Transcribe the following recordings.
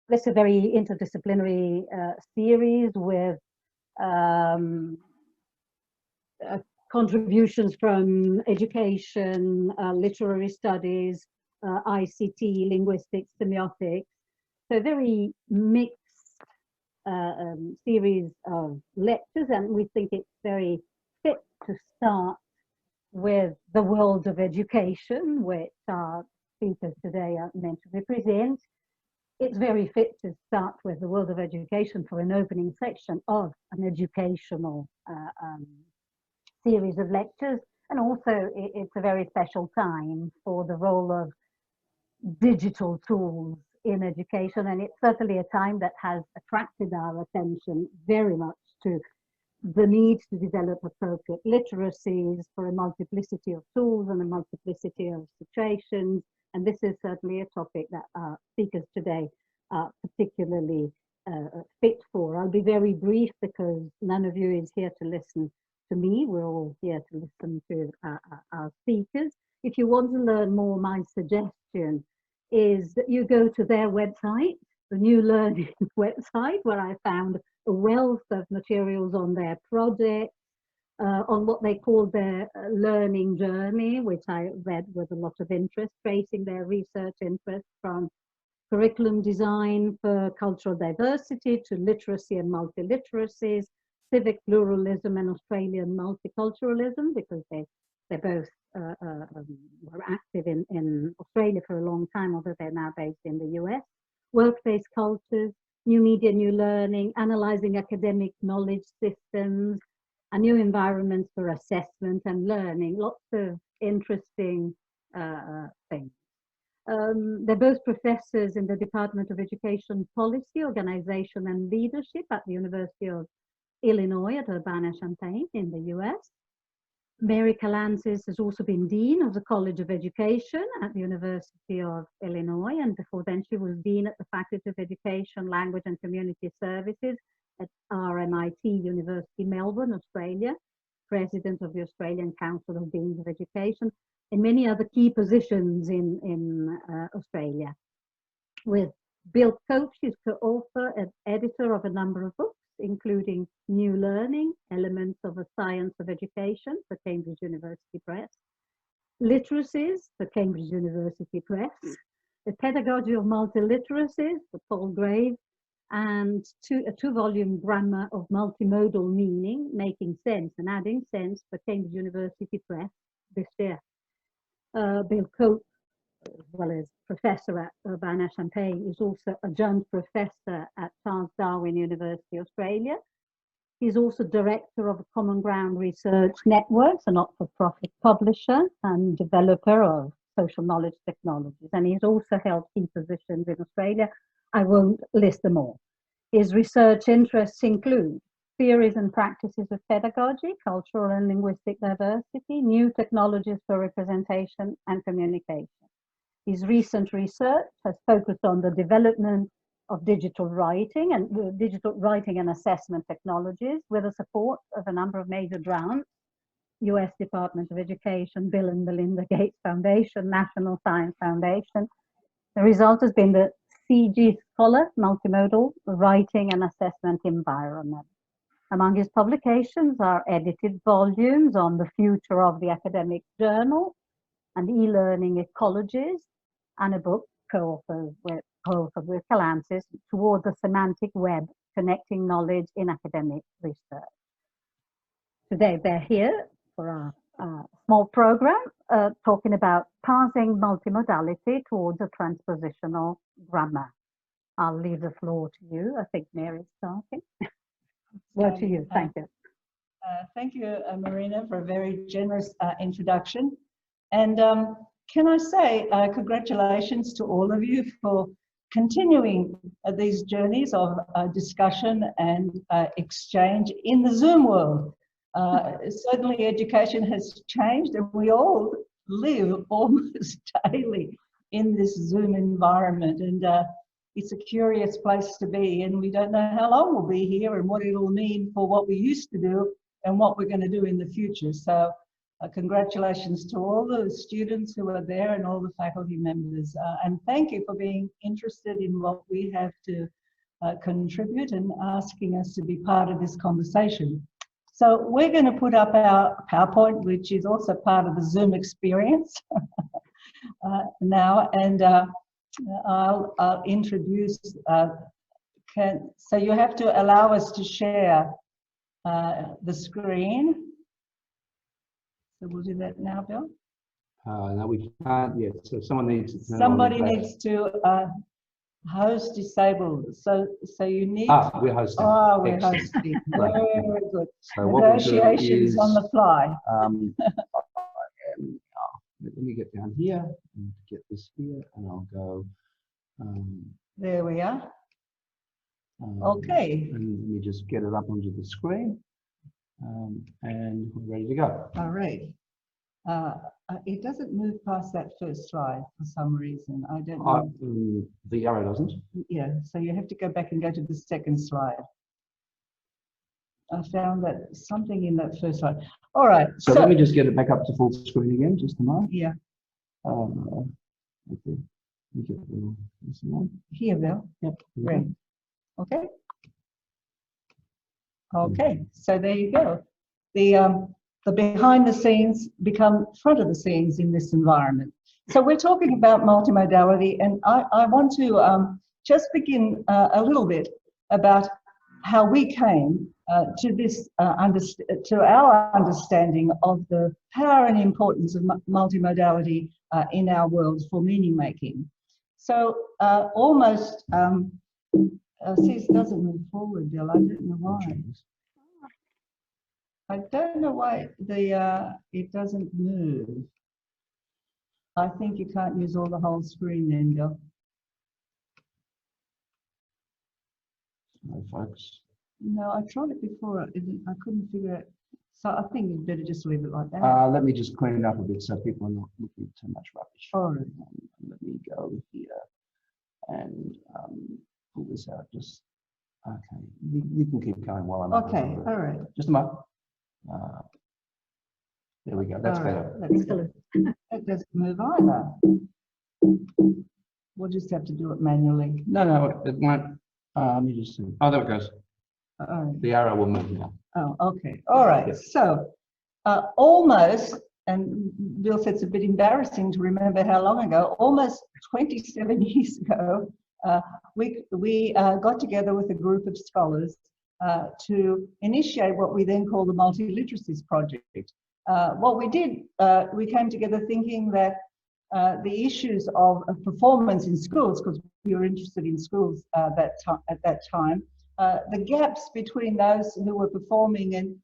this is a very interdisciplinary series with contributions from education, literary studies, ICT, linguistics, semiotics. So very mixed series of lectures, and we think it's very fit to start with the world of education, which our speakers today are meant to represent. It's very fit to start with the world of education for an opening section of an educational series of lectures. And also it's a very special time for the role of digital tools in education. And it's certainly a time that has attracted our attention very much to the need to develop appropriate literacies for a multiplicity of tools and a multiplicity of situations. And this is certainly a topic that our speakers today are particularly fit for. I'll be very brief because none of you is here to listen to me. We're all here to listen to our speakers. If you want to learn more, my suggestion is that you go to their website, the New Learning website, where I found a wealth of materials on their project, on what they call their learning journey, which I read with a lot of interest, tracing their research interest from curriculum design for cultural diversity to literacy and multiliteracies, civic pluralism and Australian multiculturalism, because they both were active in Australia for a long time, although they're now based in the US. Workplace cultures, new media, new learning, analyzing academic knowledge systems, and new environments for assessment and learning. Lots of interesting things. They're both professors in the Department of Education Policy, Organization and Leadership at the University of Illinois at Urbana-Champaign in the US. Mary Kalantzis has also been Dean of the College of Education at the University of Illinois, and before then she was Dean at the Faculty of Education, Language and Community Services at RMIT University, Melbourne, Australia, President of the Australian Council of Deans of Education, and many other key positions in Australia. With Bill Cope, she's co-author and editor of a number of books, including New Learning, Elements of a Science of Education for Cambridge University Press, Literacies for Cambridge University Press, The Pedagogy of Multiliteracies for Paul Graves, and a two-volume Grammar of Multimodal Meaning, Making Sense and Adding Sense for Cambridge University Press this year. Bill Cope, as well as professor at Urbana-Champaign, is also adjunct professor at Charles Darwin University, Australia. He's also director of a Common Ground Research Network, a not-for-profit publisher and developer of social knowledge technologies. And he's also held key positions in Australia. I won't list them all. His research interests include theories and practices of pedagogy, cultural and linguistic diversity, new technologies for representation and communication. His recent research has focused on the development of digital writing and assessment technologies with the support of a number of major grants, US Department of Education, Bill and Melinda Gates Foundation, National Science Foundation. The result has been the CG Scholar Multimodal Writing and Assessment Environment. Among his publications are edited volumes on the future of the academic journal and e-learning ecologies, and a book co-authored with Kalantzis, Toward the Semantic Web, Connecting Knowledge in Academic Research. Today they're here for our small program talking about parsing multimodality towards a transpositional grammar. I'll leave the floor to you. I think Mary's starting. Word to you. Thank you. Thank you, Marina, for a very generous introduction. And can I say congratulations to all of you for continuing these journeys of discussion and exchange in the Zoom world. Certainly education has changed, and we all live almost daily in this Zoom environment, and it's a curious place to be, and we don't know how long we'll be here and what it'll mean for what we used to do and what we're going to do in the future. So Congratulations to all the students who are there and all the faculty members. And thank you for being interested in what we have to contribute and asking us to be part of this conversation. So we're going to put up our PowerPoint, which is also part of the Zoom experience now, and I'll introduce, so you have to allow us to share the screen. So we'll do that now, Bill. No, we can't yet. So someone needs to. Somebody needs to host disabled. So you need. We're hosting. Oh, we're hosting. Very good. So what we'll do Negotiations is, on the fly. Let me get down here and get this here, and I'll go. There we are. Okay. And let me just get it up onto the screen. And we're ready to go. All right. It doesn't move past that first slide for some reason. I don't know. The arrow doesn't. Yeah, so you have to go back and go to the second slide. I found that something in that first slide. All right. So let me just get it back up to full screen again, just a moment. Yeah. Okay. This one. Here, Bill. Yep. Great. Okay. Okay, so there you go. The behind the scenes become front of the scenes in this environment. So we're talking about multimodality, and I want to just begin a little bit about how we came to this to our understanding of the power and importance of multimodality in our world for meaning making. So almost. See, it doesn't move forward, Bill. I don't know why. I don't know why it doesn't move. I think you can't use all the whole screen then, Bill. No, folks. No, I tried it before. I couldn't figure it. So I think you'd better just leave it like that. Let me just clean it up a bit so people are not looking at too much rubbish. All right. Let me go here and pull this out. Just okay. You can keep going while I'm. Okay. All right. Just a moment. There we go. That's better. That doesn't move either. We'll just have to do it manually. No, it won't. Let me just see. Oh, there it goes. All right. The arrow will move now. Oh, okay. All right. Yep. So almost, and Bill said it's a bit embarrassing to remember how long ago, almost 27 years ago, we got together with a group of scholars to initiate what we then call the Multiliteracies Project. What we did, we came together thinking that the issues of performance in schools, because we were interested in schools at that time, the gaps between those who were performing and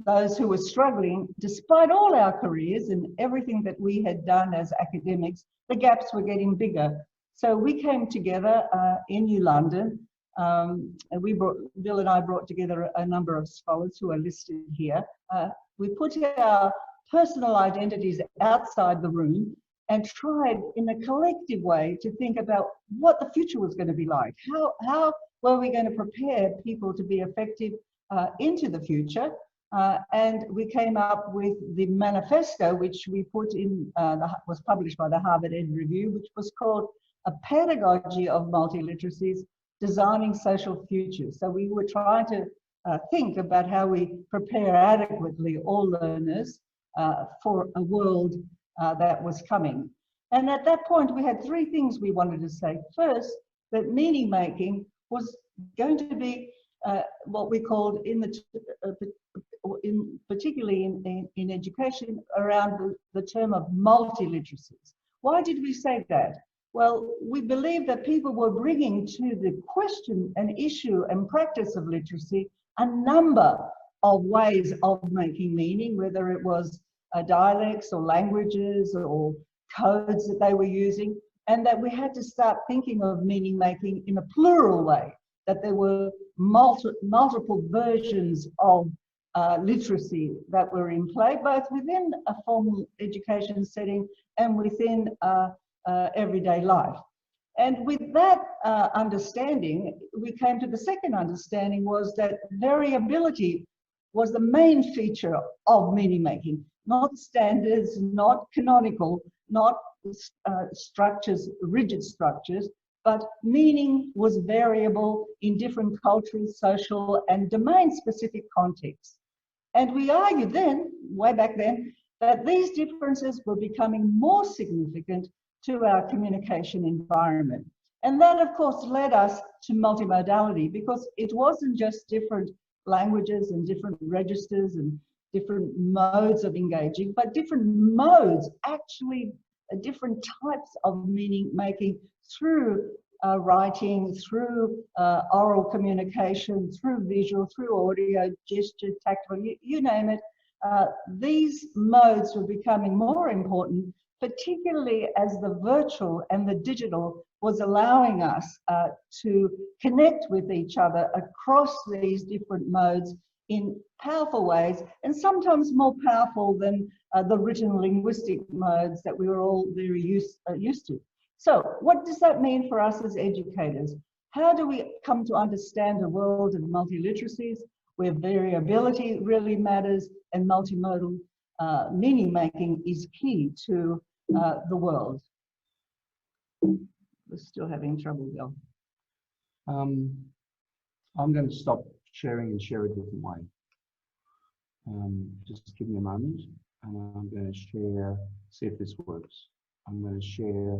those who were struggling, despite all our careers and everything that we had done as academics, the gaps were getting bigger. So we came together in New London. Bill and I brought together a number of scholars who are listed here. We put our personal identities outside the room and tried in a collective way to think about what the future was going to be like. How were we going to prepare people to be effective into the future? And we came up with the manifesto, which we put in, was published by the Harvard Ed Review, which was called A Pedagogy of Multiliteracies, Designing Social Futures. So we were trying to think about how we prepare adequately all learners for a world that was coming. And at that point, we had three things we wanted to say. First, that meaning making was going to be what we called particularly in education around the term of multiliteracies. Why did we say that? Well, we believe that people were bringing to the question and issue and practice of literacy a number of ways of making meaning, whether it was dialects or languages or codes that they were using, and that we had to start thinking of meaning making in a plural way, that there were multiple versions of literacy that were in play, both within a formal education setting and within everyday life. And with that understanding, we came to the second understanding, was that variability was the main feature of meaning making. not standards, not canonical, not structures, rigid structures, but meaning was variable in different cultural, social, and domain-specific contexts. And we argued then, way back then, that these differences were becoming more significant to our communication environment. And that, of course, led us to multimodality, because it wasn't just different languages and different registers and different modes of engaging, but different modes, actually different types of meaning making through writing, through oral communication, through visual, through audio, gesture, tactile, you name it. These modes were becoming more important, particularly as the virtual and the digital was allowing us to connect with each other across these different modes in powerful ways, and sometimes more powerful than the written linguistic modes that we were all very used to. So what does that mean for us as educators? How do we come to understand a world of multiliteracies where variability really matters and multimodal meaning making is key to the world? We're still having trouble, Bill. I'm going to stop sharing and share a different way. Just give me a moment, and I'm going to share, see if this works. I'm going to share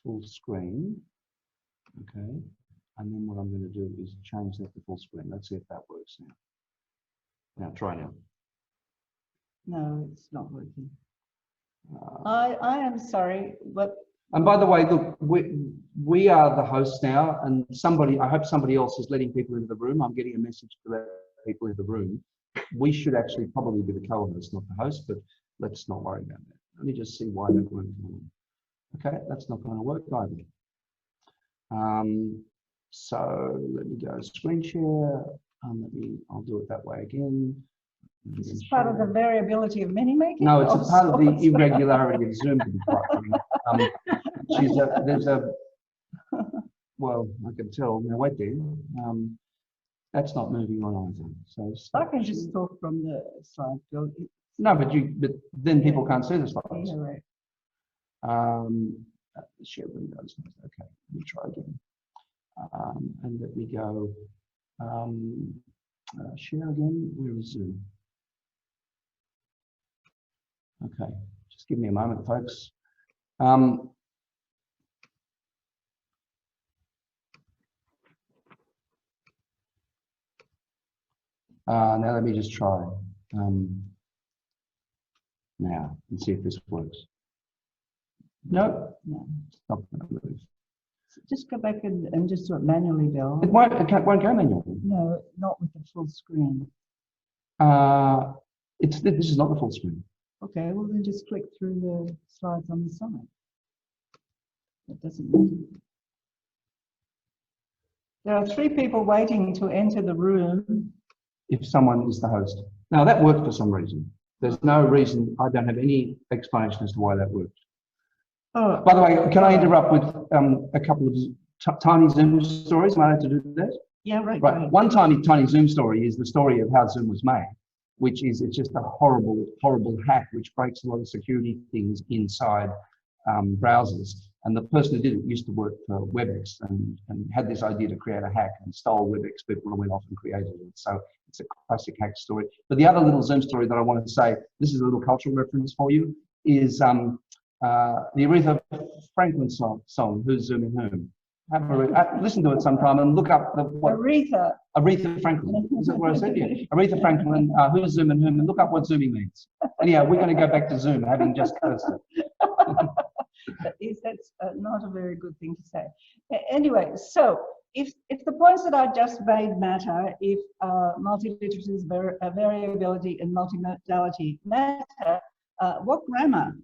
full screen, okay? And then what I'm going to do is change that to full screen. Let's see if that works now. Now, try now. No, it's not working. I am sorry, but... And by the way, look, we are the hosts now, and I hope somebody else is letting people into the room. I'm getting a message to let people into the room. We should actually probably be the co-host, not the host, but let's not worry about that. Let me just see why that won't come on. Okay, that's not going to work either. So let me go screen share. I'll do it that way again. This is part of the variability of meaning making? No, it's a part of the irregularity of Zoom, to be quite frank. Well, I can tell. Now wait there. That's not moving on either. So I can just talk from the slide. No, but then people can't see the slides. Yeah, right. Share windows. Okay, let me try again. And let me go share again. Where is Zoom? Okay, just give me a moment, folks. Now let me just try now and see if this works. No, it's not going to move. Just go back and just do it manually, Bill. It won't go manually. No, not with the full screen. This is not the full screen. Okay, well then just click through the slides on the side. That doesn't matter. There are 3 people waiting to enter the room. If someone is the host. Now that worked for some reason. There's no reason, I don't have any explanation as to why that worked. Oh, by the way, can I interrupt with a couple of tiny Zoom stories? Am I allowed to do that? Yeah, right. Right. One tiny Zoom story is the story of how Zoom was made, which is it's just a horrible, horrible hack which breaks a lot of security things inside browsers. And the person who did it used to work for WebEx and had this idea to create a hack and stole WebEx people and went off and created it. So it's a classic hack story. But the other little Zoom story that I wanted to say, this is a little cultural reference for you, is the Aretha Franklin song, Who's Zooming Whom? Have a listen to it sometime and look up Aretha Franklin. Is that what I said? Yeah. Aretha Franklin, Who's Zooming Whom? And look up what zooming means. Anyhow, we're going to go back to Zoom, having just cursed it. That's not a very good thing to say. Anyway, so if the points that I just made matter, if multiliteracies, variability and multimodality matter, what grammar?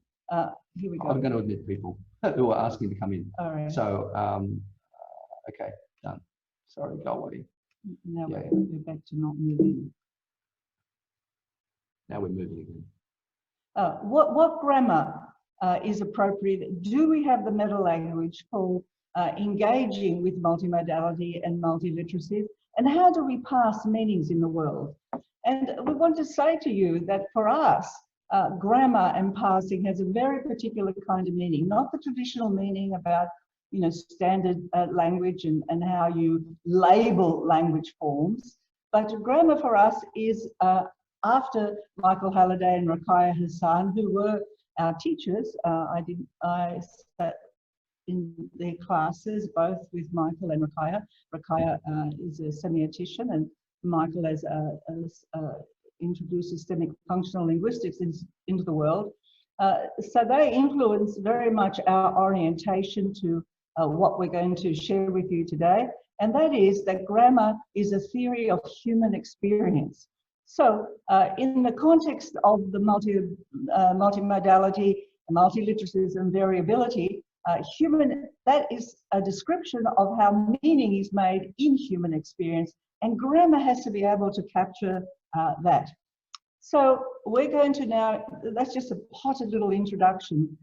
Here we go. I'm going to admit people who are asking to come in. All right. So, okay, done. Sorry, go away. Now we're back to not moving. Now we're moving again. What grammar is appropriate? Do we have the meta language for engaging with multimodality and multiliteracy? And how do we pass meanings in the world? And we want to say to you that for us, grammar and parsing has a very particular kind of meaning, not the traditional meaning about, you know, standard language and how you label language forms, but grammar for us is after Michael Halliday and Rokhaya Hassan, who were our teachers. I sat in their classes, both with Michael and Rokhaya. Rokhaya is a semiotician, and Michael has introduced systemic functional linguistics into the world. So they influence very much our orientation to what we're going to share with you today, and that is that grammar is a theory of human experience. So in the context of the multimodality, multiliteracies and variability, that is a description of how meaning is made in human experience, and grammar has to be able to capture that. So we're going to now, that's just a potted little introduction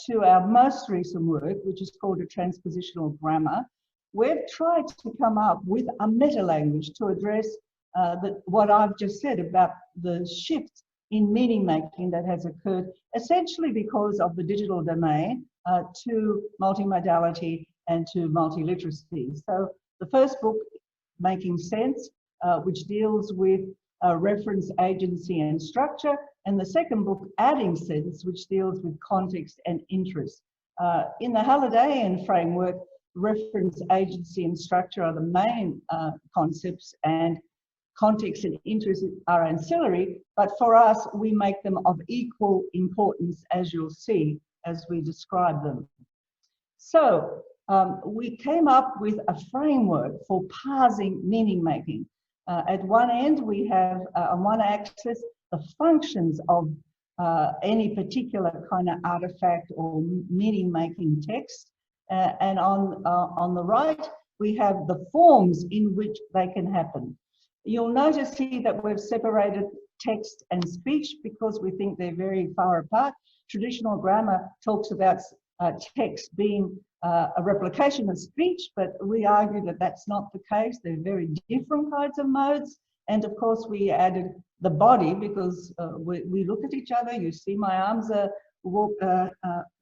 to our most recent work, which is called a transpositional grammar. We've tried to come up with a meta-language to address what I've just said about the shift in meaning making that has occurred essentially because of the digital domain to multimodality and to multiliteracy. So the first book, Making Sense, which deals with reference, agency and structure, and the second book, Adding Sense, which deals with context and interest. In the Hallidayan framework, reference, agency and structure are the main concepts, and context and interest are ancillary, but for us, we make them of equal importance, as you'll see as we describe them. So we came up with a framework for parsing meaning making. At one end, we have on one axis the functions of any particular kind of artifact or meaning making text, and on the right, we have the forms in which they can happen. You'll notice here that we've separated text and speech because we think they're very far apart. Traditional grammar talks about text being a replication of speech, but we argue that that's not the case. They're very different kinds of modes. And of course, we added the body because we look at each other. You see my arms are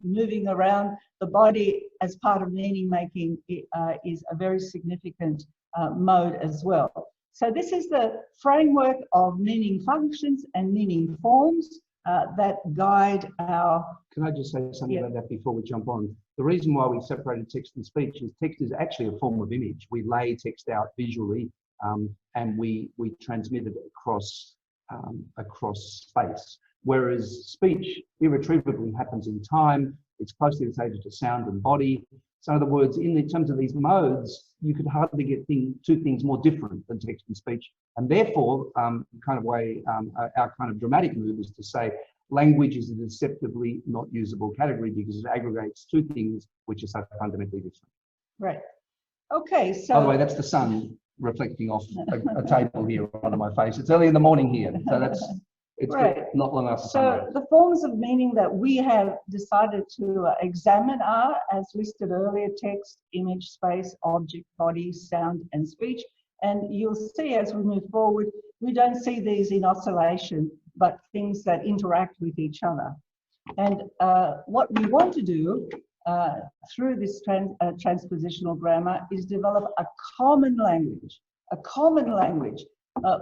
moving around. The body as part of meaning making is a very significant mode as well. So this is the framework of meaning functions and meaning forms that guide our... Can I just say something about that before we jump on? The reason why we separated text and speech is text is actually a form of image. We lay text out visually and we transmit it across space, whereas speech irretrievably happens in time. It's closely related to sound and body. So in other words, in terms of these modes, you could hardly get two things more different than text and speech. And therefore, our kind of dramatic move is to say language is a deceptively not usable category because it aggregates two things which are so fundamentally different. Right. Okay, so... By the way, that's the sun reflecting off a table here onto my face. It's early in the morning here, so it's right. Not long after sunrise. So the forms of meaning that we have decided to examine are, as listed earlier, text, image, space, object, body, sound, and speech. And you'll see as we move forward, we don't see these in oscillation, but things that interact with each other. And what we want to do through this transpositional grammar is develop a common language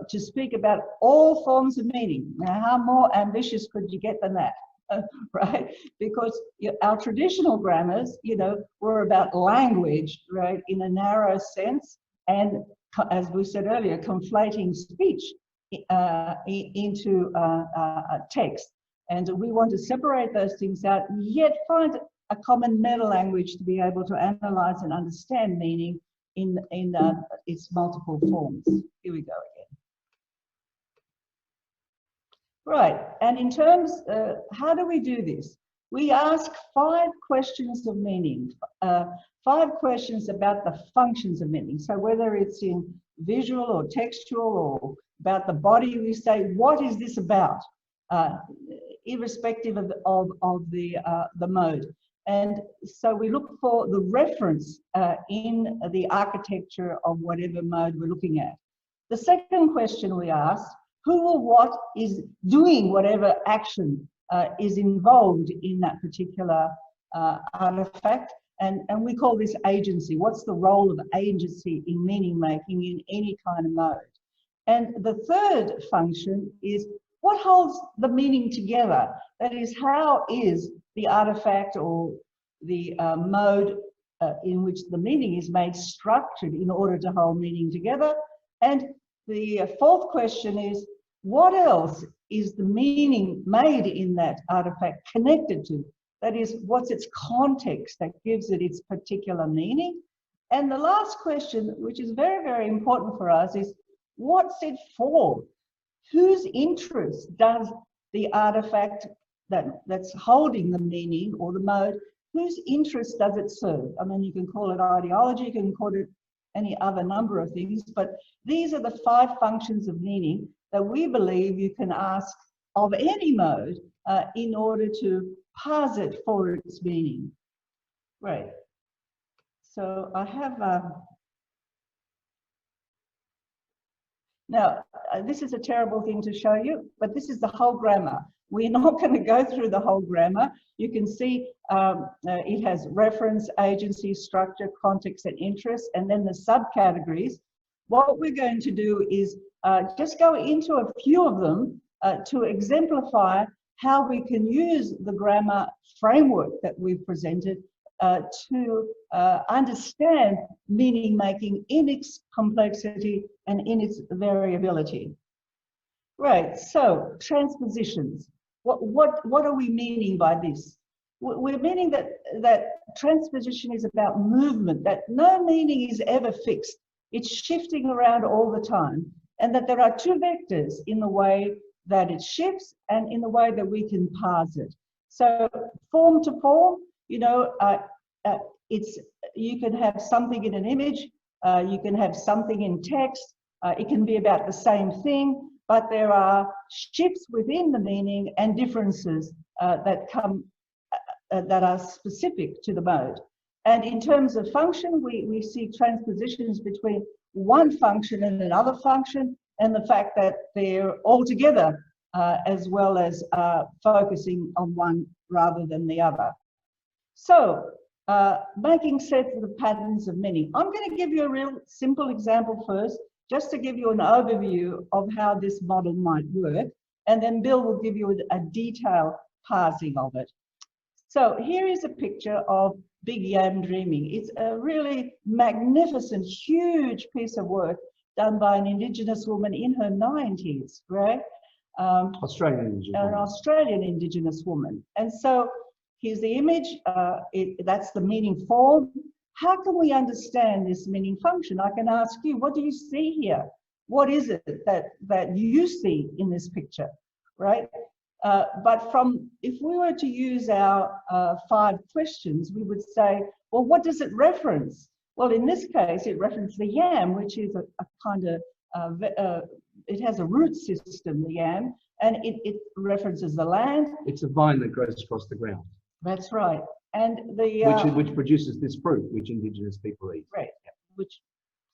to speak about all forms of meaning. Now, how more ambitious could you get than that, right? Because our traditional grammars, were about language, right, in a narrow sense, and as we said earlier, conflating speech into text. And we want to separate those things out, yet find a common meta language to be able to analyze and understand meaning in its multiple forms. Here we go again. Right, and in terms, how do we do this? We ask 5 questions of meaning, 5 questions about the functions of meaning. So whether it's in visual or textual or about the body, we say, what is this about? Irrespective of the mode. And so we look for the reference in the architecture of whatever mode we're looking at. The second question we ask who or what is doing whatever action is involved in that particular artifact. And we call this agency. What's the role of agency in meaning making in any kind of mode? And the third function is what holds the meaning together? That is, how is the artifact or the mode in which the meaning is made structured in order to hold meaning together? And the fourth question is, what else is the meaning made in that artifact connected to? That is, what's its context that gives it its particular meaning? And the last question, which is very, very important for us, is what's it for? Whose interest does the artifact that's holding the meaning or the mode, whose interest does it serve? I mean, you can call it ideology, you can call it any other number of things, but these are the 5 functions of meaning that we believe you can ask of any mode in order to parse it for its meaning. Right. So I have now, this is a terrible thing to show you, but this is the whole grammar. We're not going to go through the whole grammar. You can see it has reference, agency, structure, context, and interest, and then the subcategories. What we're going to do is just go into a few of them to exemplify how we can use the grammar framework that we've presented to understand meaning making in its complexity and in its variability. Right, so transpositions. What are we meaning by this? We're meaning that transposition is about movement, that no meaning is ever fixed. It's shifting around all the time, and that there are 2 vectors in the way that it shifts and in the way that we can parse it. So form to form, you know, you can have something in an image, you can have something in text, it can be about the same thing, but there are shifts within the meaning and differences that are specific to the mode. And in terms of function, we see transpositions between one function and another function, and the fact that they're all together as well as focusing on one rather than the other. So, making sense of the patterns of meaning. I'm going to give you a real simple example first, just to give you an overview of how this model might work, and then Bill will give you a detailed parsing of it. So here is a picture of Big Yam Dreaming. It's a really magnificent, huge piece of work done by an Indigenous woman in her 90s, right? Australian Indigenous woman. An Australian Indigenous woman. And so here's the image, that's the meaning form. How can we understand this meaning function? I can ask you, what do you see here? What is it that you see in this picture, right? But if we were to use our 5 questions, we would say, well, what does it reference? Well, in this case, it references the yam, which is a kind of, it has a root system, the yam, and it references the land. It's a vine that grows across the ground. That's right. And the which produces this fruit, which Indigenous people eat. Right, which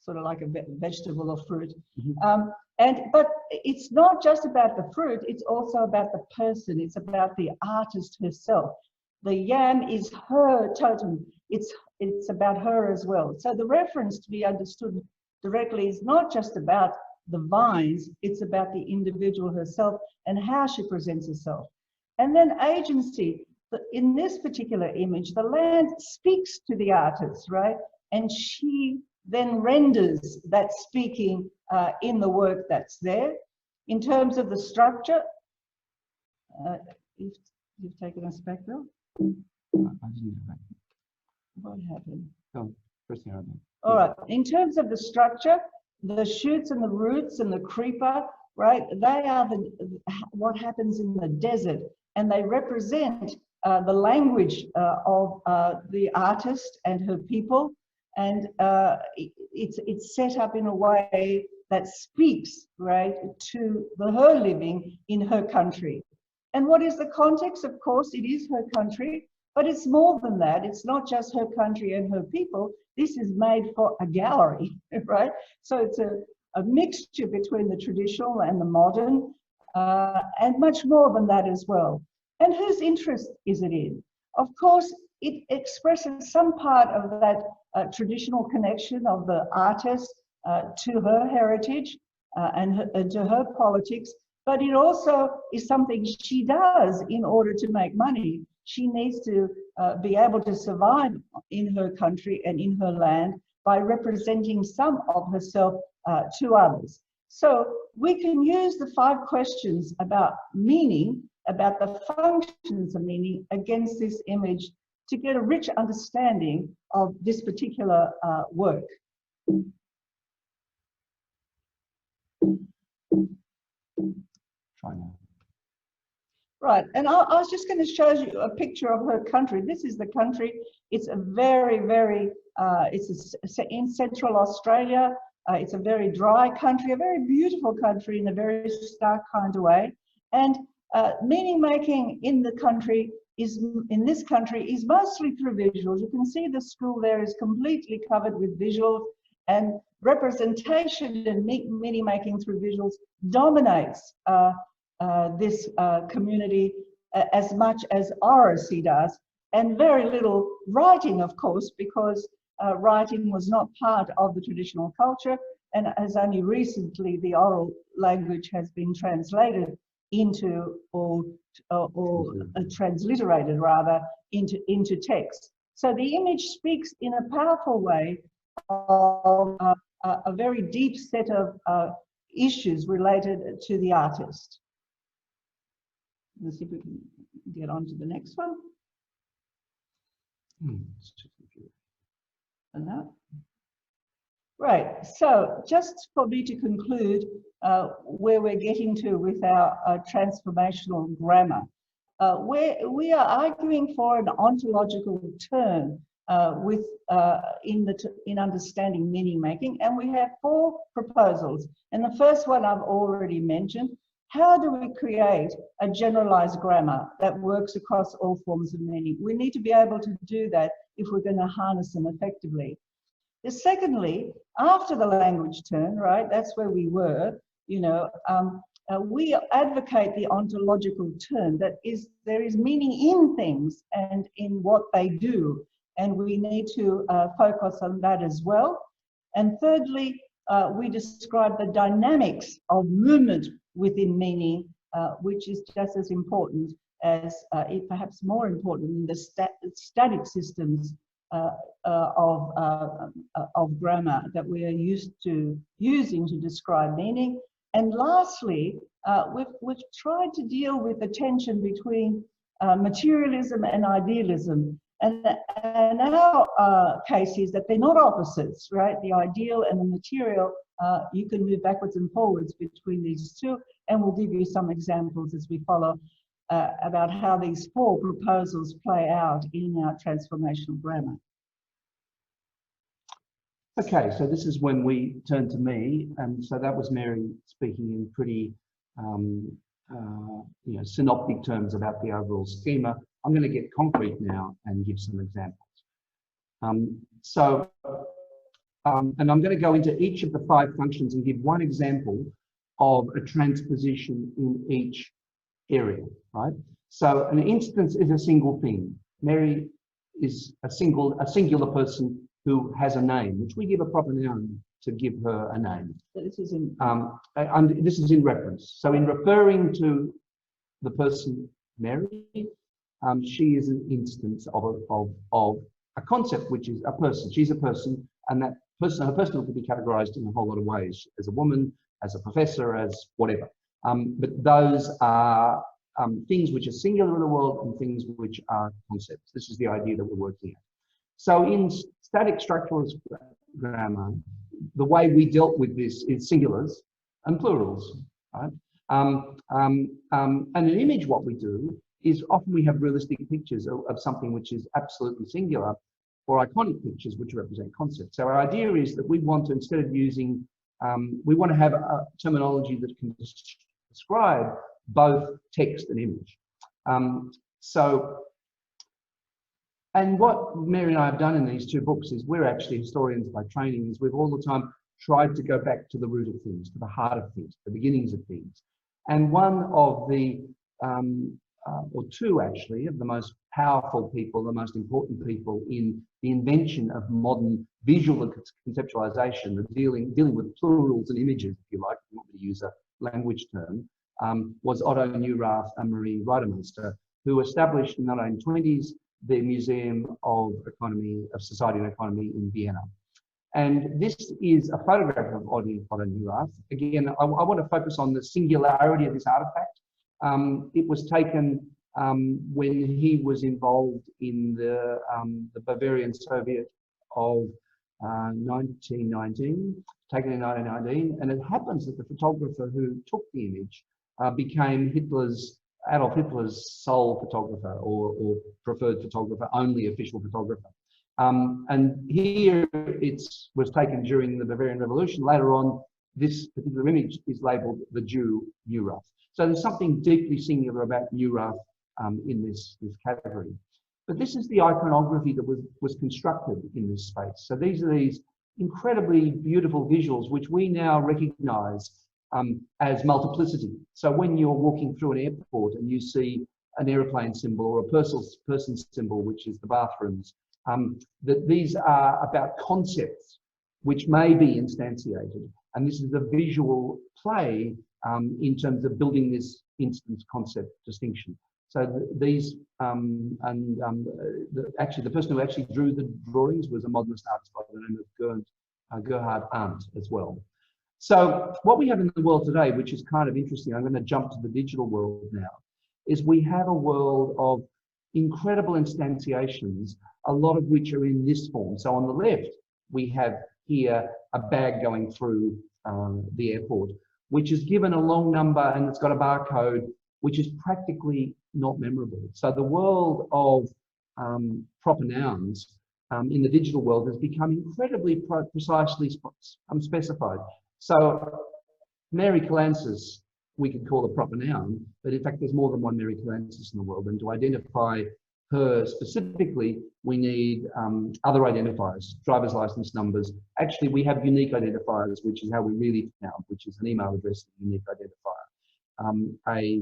sort of like a vegetable or fruit. Mm-hmm. But it's not just about the fruit, it's also about the person, it's about the artist herself. The yam is her totem, it's about her as well. So the reference to be understood directly is not just about the vines, it's about the individual herself and how she presents herself. And then agency. In this particular image, the land speaks to the artist, right? And she then renders that speaking in the work that's there. In terms of the structure, you've taken us back, Bill? I didn't go back. What happened? Oh, first thing I did. All right. In terms of the structure, the shoots and the roots and the creeper, right? They are what happens in the desert, and they represent the language of the artist and her people, and it's set up in a way that speaks, right, to her living in her country. And what is the context? Of course, it is her country, but it's more than that. It's not just her country and her people. This is made for a gallery, right? So it's a mixture between the traditional and the modern, and much more than that as well. And whose interest is it in? Of course, it expresses some part of that traditional connection of the artist to her heritage and to her politics, but it also is something she does in order to make money. She needs to be able to survive in her country and in her land by representing some of herself to others. So we can use the 5 questions about meaning, about the functions of meaning against this image to get a rich understanding of this particular work. Try now. Right, and I was just going to show you a picture of her country. This is the country. It's a very, very, it's in Central Australia. It's a very dry country, a very beautiful country in a very stark kind of way. And meaning making in this country is mostly through visuals. You can see the school there is completely covered with visuals, and representation and meaning making through visuals dominates this community as much as oracy does, and very little writing, of course, because writing was not part of the traditional culture, and as only recently the oral language has been translated into or transliterated rather into text. So the image speaks in a powerful way of a very deep set of issues related to the artist. Let's see if we can get on to the next one. And that. Right, so just for me to conclude where we're getting to with our transformational grammar, we are arguing for an ontological turn in understanding meaning making, and we have 4 proposals. And the first one I've already mentioned. How do we create a generalized grammar that works across all forms of meaning? We need to be able to do that if we're going to harness them effectively. Secondly, after the language turn, right, that's where we were, you know, we advocate the ontological turn, that is, there is meaning in things and in what they do, and we need to focus on that as well. And thirdly, we describe the dynamics of movement within meaning, which is just as important as, perhaps more important than the static systems of grammar that we are used to using to describe meaning. And lastly, we've tried to deal with the tension between materialism and idealism. And our case is that they're not opposites, right? The ideal and the material, you can move backwards and forwards between these two, and we'll give you some examples as we follow about how these 4 proposals play out in our transformational grammar. Okay, so this is when we turn to me, and so that was Mary speaking in pretty synoptic terms about the overall schema. I'm going to get concrete now and give some examples. And I'm going to go into each of the 5 functions and give one example of a transposition in each area, right? So an instance is a single thing. Mary is a singular person who has a name, which we give a proper noun to give her a name. This is in this is in reference. So in referring to the person Mary, she is an instance of a concept, which is a person. She's a person, and that person, her personal could be categorized in a whole lot of ways, as a woman, as a professor, as whatever. But those are things which are singular in the world and things which are concepts. This is the idea that we're working at. So in static structuralist grammar, the way we dealt with this is singulars and plurals, right? And an image, what we do is often we have realistic pictures of something which is absolutely singular, or iconic pictures which represent concepts. So our idea is that we want to, instead of using, we want to have a terminology that can describe both text and image. And what Mary and I have done in these 2 books is, we're actually historians by training, is we've all the time tried to go back to the root of things, to the heart of things, the beginnings of things. And one of the, or two actually, of the most powerful people, the most important people in the invention of modern visual conceptualization, dealing with plurals and images, if you like, if you want me to use a language term, was Otto Neurath and Marie Reidemeister, who established in the 1920s the Museum of Society and Economy in Vienna. And this is a photograph of Otto Neurath. Again, I want to focus on the singularity of this artifact. It was taken when he was involved in the Bavarian Soviet of 1919, taken in 1919, and it happens that the photographer who took the image became Adolf Hitler's sole photographer or preferred photographer, only official photographer. And here it was taken during the Bavarian Revolution. Later on, this particular image is labelled the Jew Neurath. So there's something deeply singular about Neurath in this category. But this is the iconography that was constructed in this space. So these are these incredibly beautiful visuals which we now recognise as multiplicity. So when you're walking through an airport and you see an aeroplane symbol or a person symbol, which is the bathrooms, that these are about concepts which may be instantiated. And this is a visual play in terms of building this instance concept distinction. So these, actually the person who actually drew the drawings was a modernist artist by the name of Gerhard Arndt as well. So what we have in the world today, which is kind of interesting, I'm going to jump to the digital world now, is we have a world of incredible instantiations, a lot of which are in this form. So on the left, we have here a bag going through the airport, which is given a long number and it's got a barcode, which is practically not memorable. So the world of proper nouns in the digital world has become incredibly precisely specified. So Mary Kalantzis, we could call a proper noun, but in fact there's more than one Mary Kalantzis in the world, and to identify her specifically, we need other identifiers, driver's license numbers. Actually, we have unique identifiers, which is how we really count, which is an email address, a unique identifier. A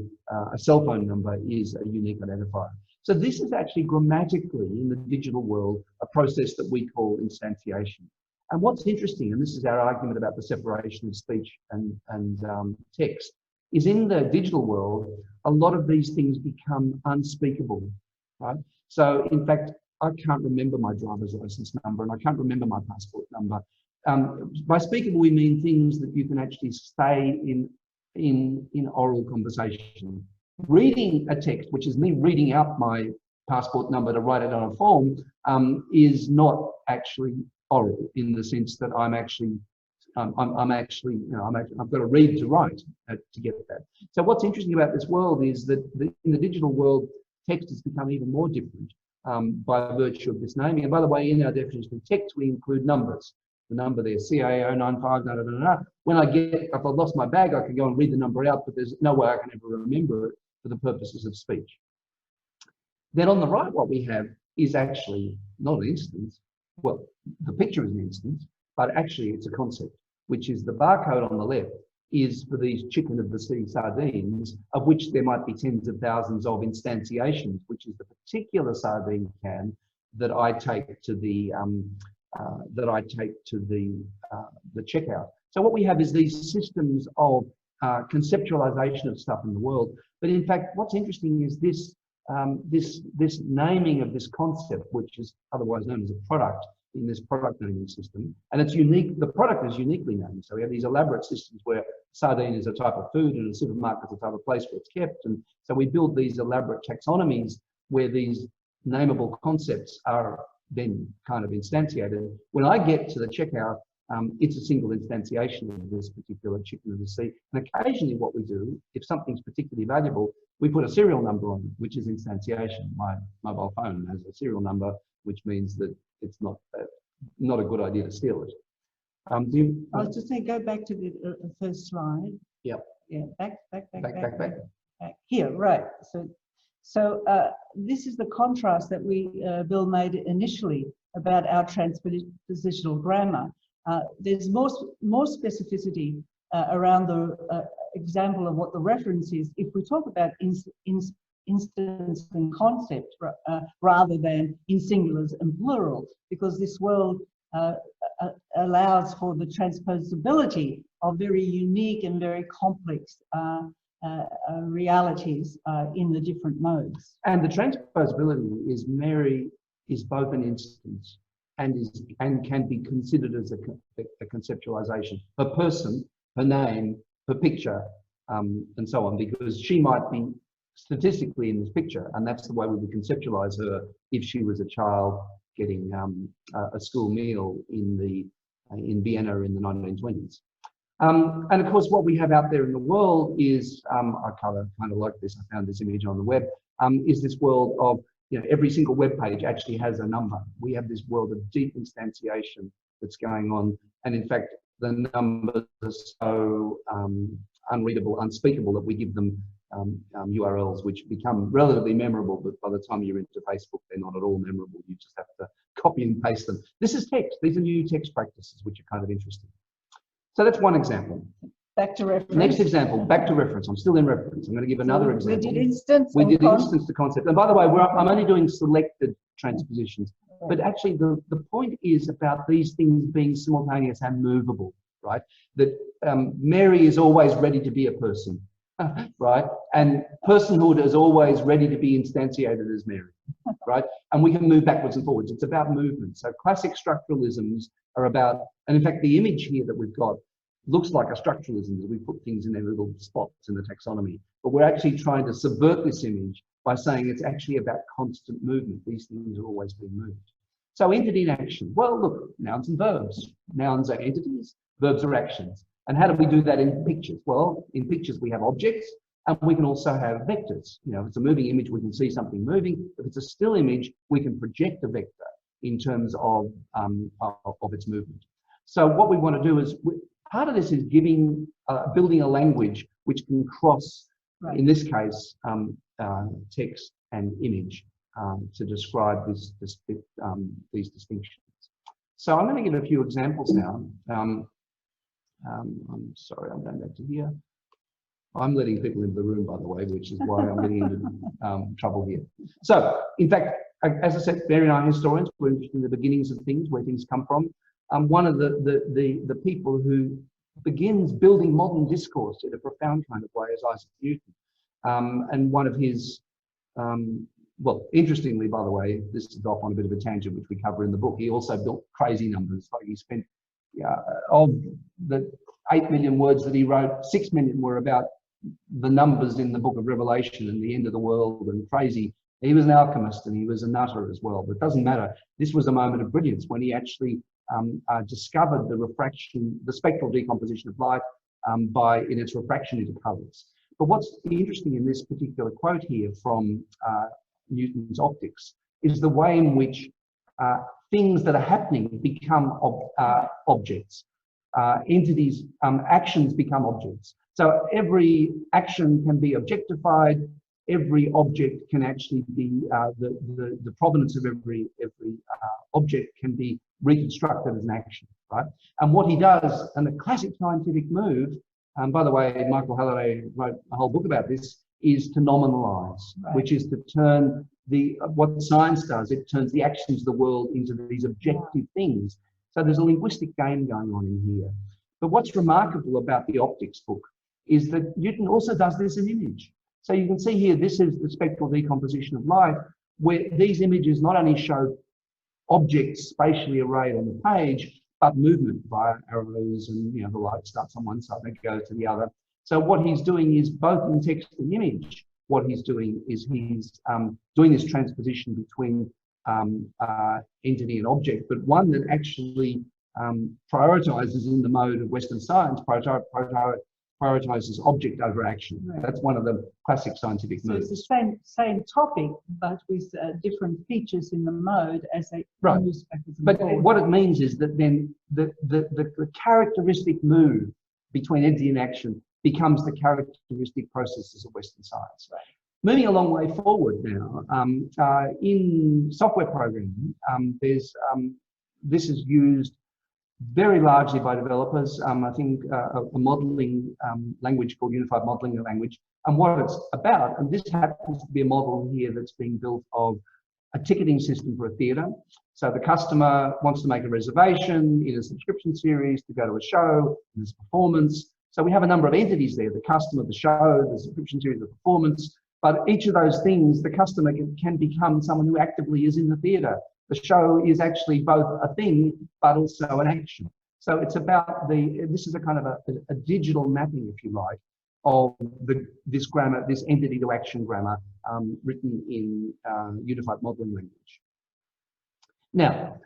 cell phone number is a unique identifier. So this is actually grammatically, in the digital world, a process that we call instantiation. And what's interesting, and this is our argument about the separation of speech and text, is in the digital world, a lot of these things become unspeakable, right? So in fact, I can't remember my driver's license number and I can't remember my passport number. By speakable, we mean things that you can actually say in oral conversation. Reading a text, which is me reading out my passport number to write it on a form, is not actually oral in the sense that I've got to read to write to get that. So what's interesting about this world is that in the digital world, text has become even more different by virtue of this naming. And by the way, in our definition of text, we include numbers. The number there, CA095, da, da, da, da. When if I've lost my bag, I can go and read the number out, but there's no way I can ever remember it for the purposes of speech. Then on the right, what we have is actually not an instance. Well, the picture is an instance, but actually it's a concept, which is the barcode on the left is for these chicken of the sea sardines, of which there might be tens of thousands of instantiations, which is the particular sardine can that I take to the checkout. So what we have is these systems of conceptualization of stuff in the world. But in fact, what's interesting is this naming of this concept, which is otherwise known as a product in this product naming system, and it's unique. The product is uniquely named. So we have these elaborate systems where sardine is a type of food and a supermarket is a type of place where it's kept. And so we build these elaborate taxonomies where these nameable concepts are then kind of instantiated. When I get to the checkout, it's a single instantiation of this particular chicken of the sea. And occasionally what we do, if something's particularly valuable, we put a serial number on it, which is instantiation. My mobile phone has a serial number, which means that it's not a good idea to steal it. I was just saying, go back to the first slide. Yep. Yeah, back. Here, right. So this is the contrast that Bill made initially about our transpositional grammar. there's more specificity around the example of what the reference is if we talk about instance and concept rather than in singulars and plural, because this world allows for the transposability of very unique and very complex realities in the different modes. And the transposability is Mary is both an instance and can be considered as a conceptualization. Her person, her name, her picture, and so on, because she might be statistically in this picture, and that's the way we would conceptualize her if she was a child getting a school meal in Vienna in the 1920s. And of course, what we have out there in the world is, I kind of like this, I found this image on the web, is this world of, every single web page actually has a number. We have this world of deep instantiation that's going on. And in fact, the numbers are so unreadable, unspeakable that we give them URLs which become relatively memorable, but by the time you're into Facebook, they're not at all memorable. You just have to copy and paste them. This is text. These are new text practices, which are kind of interesting. So that's one example. Back to reference. Next example, back to reference. I'm still in reference. I'm going to give another example. We did instance. We did instance to concept. And by the way, I'm only doing selected transpositions. But actually, the point is about these things being simultaneous and movable, right? That Mary is always ready to be a person, right? And personhood is always ready to be instantiated as Mary, right? And we can move backwards and forwards. It's about movement. So classic structuralisms are about, and in fact, the image here that we've got looks like a structuralism, as we put things in their little spots in the taxonomy. But we're actually trying to subvert this image by saying it's actually about constant movement. These things are always being moved. So entity and action. Well, look, nouns and verbs. Nouns are entities, verbs are actions. And how do we do that in pictures? Well, in pictures we have objects, and we can also have vectors. If it's a moving image, we can see something moving. If it's a still image, we can project a vector in terms of its movement. So what we want to do is, part of this is building a language which can cross, right, in this case, text and image to describe these distinctions. So I'm going to give a few examples now. I'm sorry, I'm going back to here. I'm letting people into the room, by the way, which is why I'm getting into trouble here. So, in fact, as I said, Mary and I are historians. We're interested in the beginnings of things, where things come from. One of the people who begins building modern discourse in a profound kind of way is Isaac Newton. And one of his, well, interestingly, by the way, this is off on a bit of a tangent, which we cover in the book. He also built crazy numbers. Like he spent, of the 8 million words that he wrote, 6 million were about the numbers in the book of Revelation and the end of the world and crazy. He was an alchemist and he was a nutter as well, but it doesn't matter. This was a moment of brilliance when he actually discovered the refraction, the spectral decomposition of light in its refraction into colours. But what's interesting in this particular quote here from Newton's Optics is the way in which things that are happening become objects. Entities, actions become objects. So every action can be objectified. Every object can actually be, the provenance of every object can be reconstructed as an action, right? And what he does, and the classic scientific move, by the way, Michael Halliday wrote a whole book about this, is to nominalize, right, which is to turn what science does, it turns the actions of the world into these objective things. So there's a linguistic game going on in here. But what's remarkable about the Optics book is that Newton also does this in image. So you can see here, this is the spectral decomposition of light, where these images not only show objects spatially arrayed on the page, but movement via arrows, and the light starts on one side and it goes to the other. So what he's doing is both in text and image. What he's doing is he's doing this transposition between entity and object, but one that actually prioritizes in the mode of Western science, prioritizes object over action. Right. That's one of the classic scientific moves. So it's the same topic, but with different features in the mode as they use backwards and forwards. But what it means is that then the characteristic move between entity and action becomes the characteristic processes of Western science. Right. Moving a long way forward now, in software programming, this is used very largely by developers. I think a modeling language called Unified Modeling Language. And what it's about, and this happens to be a model here that's being built of a ticketing system for a theatre. So the customer wants to make a reservation in a subscription series to go to a show, there's a performance. So we have a number of entities there, the customer, the show, the subscription series, the performance. But each of those things, the customer can become someone who actively is in the theatre. The show is actually both a thing, but also an action. So it's about this is a kind of a digital mapping, if you like, of this grammar, this entity to action grammar written in Unified Modeling Language. Now,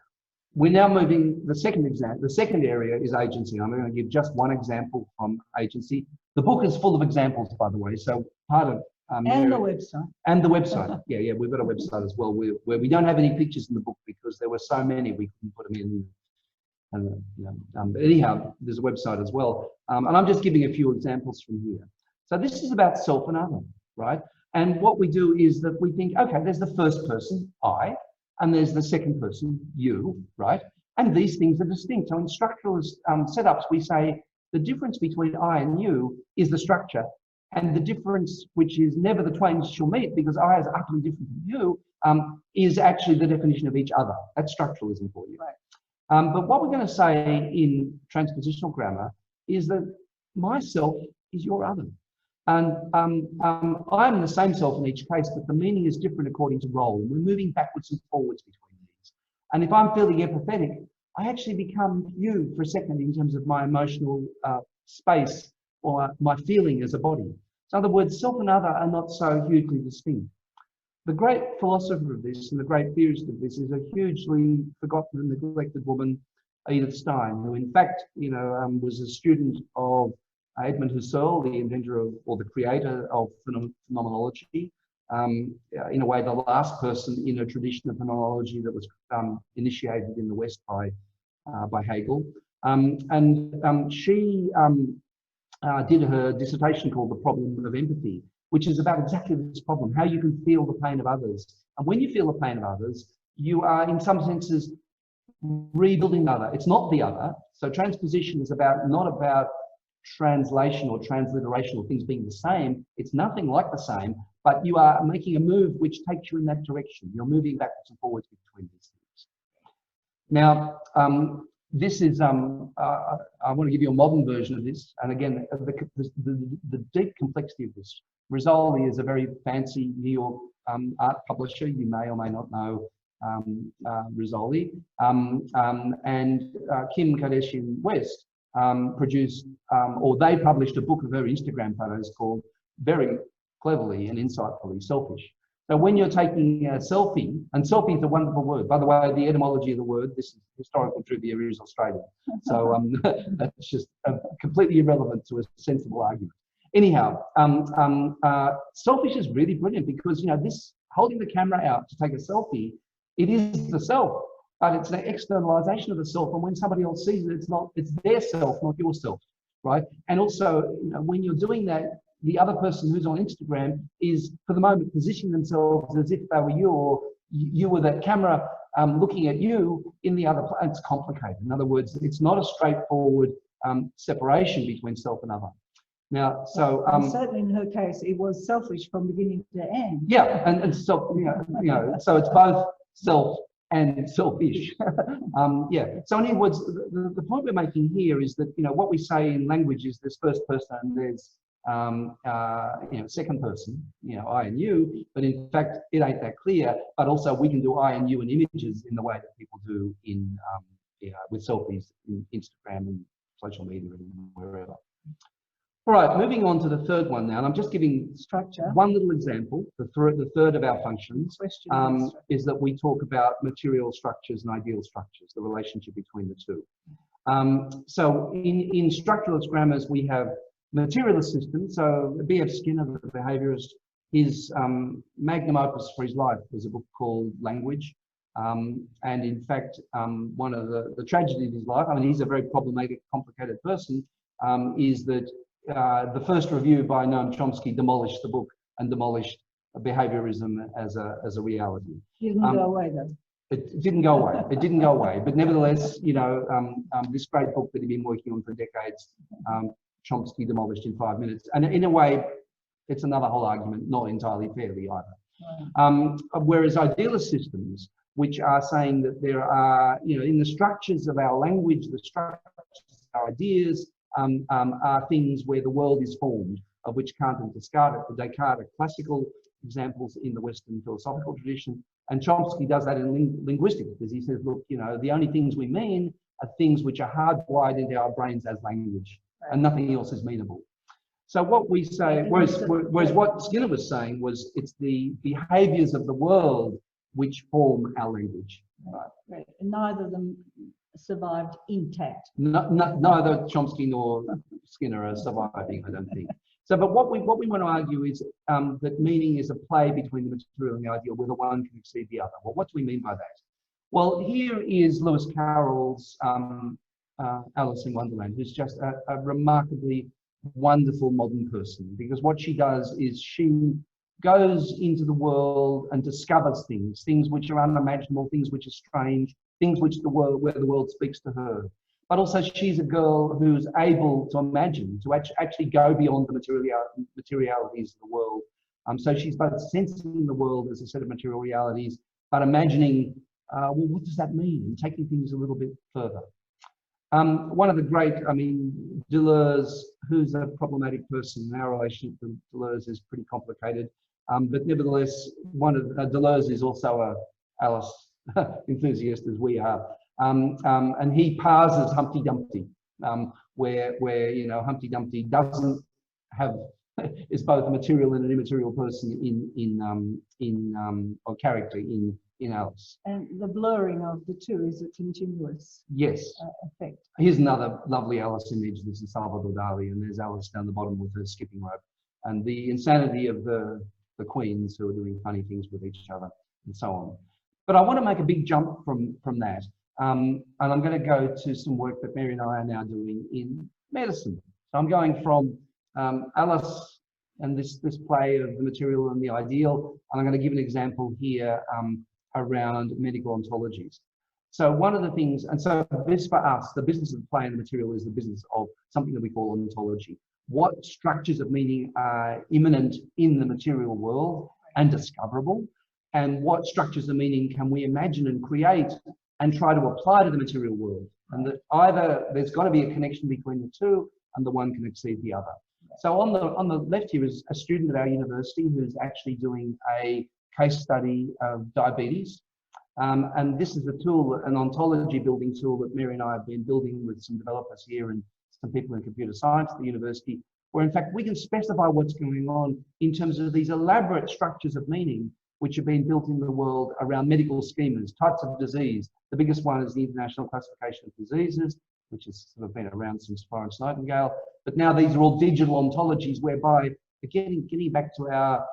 we're now moving, the second area is agency. I'm going to give just one example from agency. The book is full of examples, by the way, so part of and the website. And the website. Yeah, we've got a website as well where we don't have any pictures in the book because there were so many we couldn't put them in. And but anyhow, there's a website as well. And I'm just giving a few examples from here. So this is about self and other, right? And what we do is that we think, okay, there's the first person, I, and there's the second person, you, right? And these things are distinct. So in structuralist setups, we say the difference between I and you is the structure. And the difference, which is never the twain shall meet, because I is utterly different from you, is actually the definition of each other. That's structuralism for you. Right. But what we're going to say in transpositional grammar is that myself is your other. And I'm the same self in each case, but the meaning is different according to role. We're moving backwards and forwards between these. And if I'm feeling empathetic, I actually become you for a second in terms of my emotional space or my feeling as a body. So in other words, self and other are not so hugely distinct. The great philosopher of this and the great theorist of this is a hugely forgotten and neglected woman, Edith Stein, who in fact, was a student of Edmund Husserl, the inventor of, or the creator of phenomenology. In a way, the last person in a tradition of phenomenology that was initiated in the West by Hegel. She did her dissertation called The Problem of Empathy, which is about exactly this problem, how you can feel the pain of others. And when you feel the pain of others, you are in some senses rebuilding the other. It's not the other. So transposition is not about translation or transliteration or things being the same. It's nothing like the same, but you are making a move which takes you in that direction. You're moving backwards and forwards between these things. Now, this is, I want to give you a modern version of this. And again, the deep complexity of this. Rizzoli is a very fancy New York art publisher. You may or may not know Rizzoli. And Kim Kardashian-West produced, or they published a book of her Instagram photos called, very cleverly and insightfully, Selfish. So when you're taking a selfie, and selfie is a wonderful word. By the way, the etymology of the word, this is historical trivia, is Australian. So that's just completely irrelevant to a sensible argument. Anyhow, selfish is really brilliant because, this holding the camera out to take a selfie, it is the self, but it's an externalization of the self. And when somebody else sees it, it's their self, not yourself, right? And also, when you're doing that, the other person who's on Instagram is, for the moment, positioning themselves as if they were you, or you were that camera looking at you in the other place. It's complicated. In other words, it's not a straightforward separation between self and other. Now, so certainly in her case, it was selfish from beginning to end. Yeah, and so so it's both self and selfish. Yeah. So in other words, the point we're making here is that what we say in language is there's first person and there's second person, I and you, but in fact it ain't that clear. But also we can do I and you in images in the way that people do in with selfies in Instagram and social media and wherever. All right, moving on to the third one now, and I'm just giving structure. One little example. The third of our functions is that we talk about material structures and ideal structures, the relationship between the two. So in structuralist grammars, we have materialist systems. So B.F. Skinner, the behaviourist, his magnum opus for his life was a book called Language. And in fact, one of the tragedies of his life, he's a very problematic, complicated person, is that the first review by Noam Chomsky demolished the book and demolished behaviorism as a reality. He didn't go away though. It didn't go away. It didn't go away. But nevertheless, you know, this great book that he'd been working on for decades, Chomsky demolished in 5 minutes. And in a way, it's another whole argument, not entirely fairly either. Whereas idealist systems, which are saying that there are, you know, in the structures of our language, the structures of our ideas, are things where the world is formed, of which Kant and Descartes are classical examples in the Western philosophical tradition. And Chomsky does that in linguistics, because he says, look, you know, the only things we mean are things which are hardwired into our brains as language, and nothing else is meanable. So what we say, whereas what Skinner was saying was, it's the behaviours of the world which form our language. Right. Neither of them survived intact. Neither Chomsky nor Skinner are surviving, I don't think. So, but what we want to argue is that meaning is a play between the material and the ideal, where the one can exceed the other. Well, what do we mean by that? Well, here is Lewis Carroll's Alice in Wonderland, who's just a remarkably wonderful modern person, because what she does is she goes into the world and discovers things which are unimaginable, things which are strange, things which where the world speaks to her. But also she's a girl who's able to imagine, to actually go beyond the materialities of the world. So she's both sensing the world as a set of material realities, but imagining, well, what does that mean? And taking things a little bit further. One of the great, I mean, Deleuze, who's a problematic person, our relationship with Deleuze is pretty complicated. But nevertheless, Deleuze is also a Alice enthusiast, as we are. And he parses Humpty Dumpty, where you know, Humpty Dumpty doesn't have, is both a material and an immaterial person or character in Alice. And the blurring of the two is a continuous effect. Here's another lovely Alice image. This is Salvador Dali, and there's Alice down the bottom with her skipping rope, and the insanity of the queens who are doing funny things with each other, and so on. But I want to make a big jump from that. And I'm going to go to some work that Mary and I are now doing in medicine. So I'm going from Alice and this play of the material and the ideal, and I'm going to give an example here around medical ontologies. So one of the things, and so this for us, the business of the play and the material is the business of something that we call ontology. What structures of meaning are immanent in the material world and discoverable, and what structures of meaning can we imagine and create and try to apply to the material world, and that either there's got to be a connection between the two and the one can exceed the other. So on the left here is a student at our university who's actually doing a case study of diabetes. And this is a tool, an ontology building tool that Mary and I have been building with some developers here and some people in computer science at the university, where in fact we can specify what's going on in terms of these elaborate structures of meaning which have been built in the world around medical schemas, types of disease. The biggest one is the International Classification of Diseases, which has sort of been around since Florence Nightingale. But now these are all digital ontologies, whereby, again, getting back to our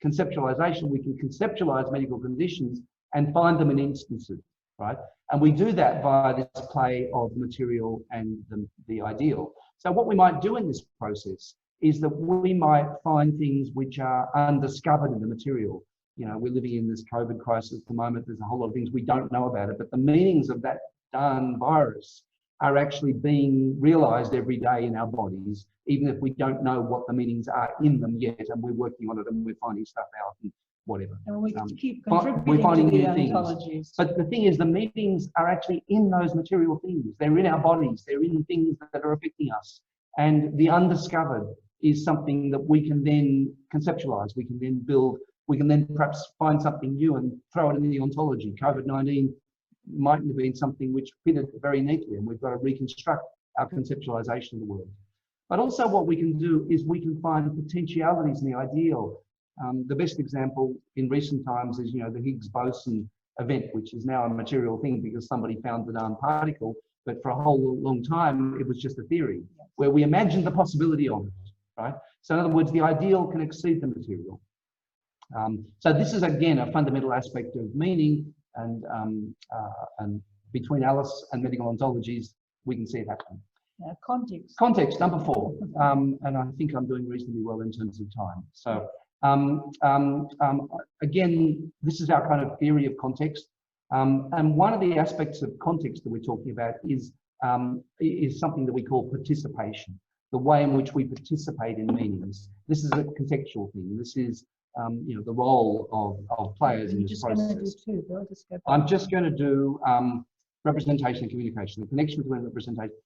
conceptualization, we can conceptualize medical conditions and find them in instances, right? And we do that via this play of material and the ideal. So what we might do in this process is that we might find things which are undiscovered in the material. You know, we're living in this COVID crisis at the moment. There's a whole lot of things we don't know about it, but the meanings of that darn virus are actually being realized every day in our bodies, even if we don't know what the meanings are in them yet, and we're working on it and we're finding stuff out and whatever. And we keep contributing we're finding to the new ontologies. Things. But the thing is, the meanings are actually in those material things. They're in our bodies. They're in things that are affecting us. And the undiscovered is something that we can then conceptualize. We can then build. We can then perhaps find something new and throw it in the ontology. COVID-19 mightn't have been something which fitted very neatly, and we've got to reconstruct our conceptualization of the world. But also what we can do is we can find potentialities in the ideal. The best example in recent times is, you know, the Higgs boson event, which is now a material thing because somebody found the darn particle, but for a whole long time, it was just a theory where we imagined the possibility of it, right? So in other words, the ideal can exceed the material. So this is, again, a fundamental aspect of meaning, and between Alice and medical ontologies, we can see it happening. Context. Context, number 4. And I think I'm doing reasonably well in terms of time. So again, this is our kind of theory of context. And one of the aspects of context that we're talking about is something that we call participation, the way in which we participate in meanings. This is a contextual thing. This is you know, the role of players in this process. I'm just going to do representation and communication, the connection between representation,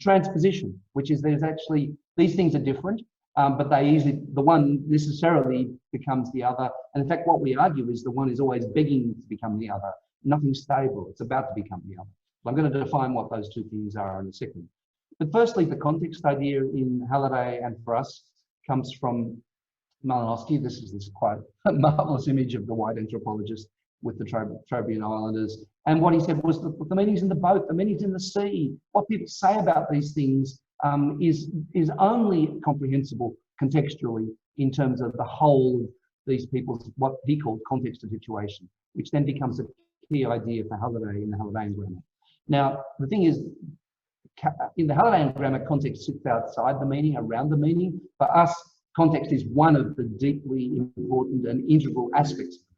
transposition, which is there's actually, these things are different, but they easily, the one necessarily becomes the other. And in fact, what we argue is the one is always begging to become the other. Nothing's stable, it's about to become the other. So I'm going to define what those two things are in a second. But firstly, the context idea in Halliday and for us comes from Malinowski. This is this quite marvelous image of the white anthropologist with the Trobriand Islanders. And what he said was the meanings in the boat, the meanings in the sea, what people say about these things is only comprehensible contextually in terms of the whole of these people's, what he called context of situation, which then becomes a key idea for Halliday in the Hallidayan grammar. Now, the thing is, in the Hallidayan grammar, context sits outside the meaning, around the meaning. For us, context is one of the deeply important and integral aspects of the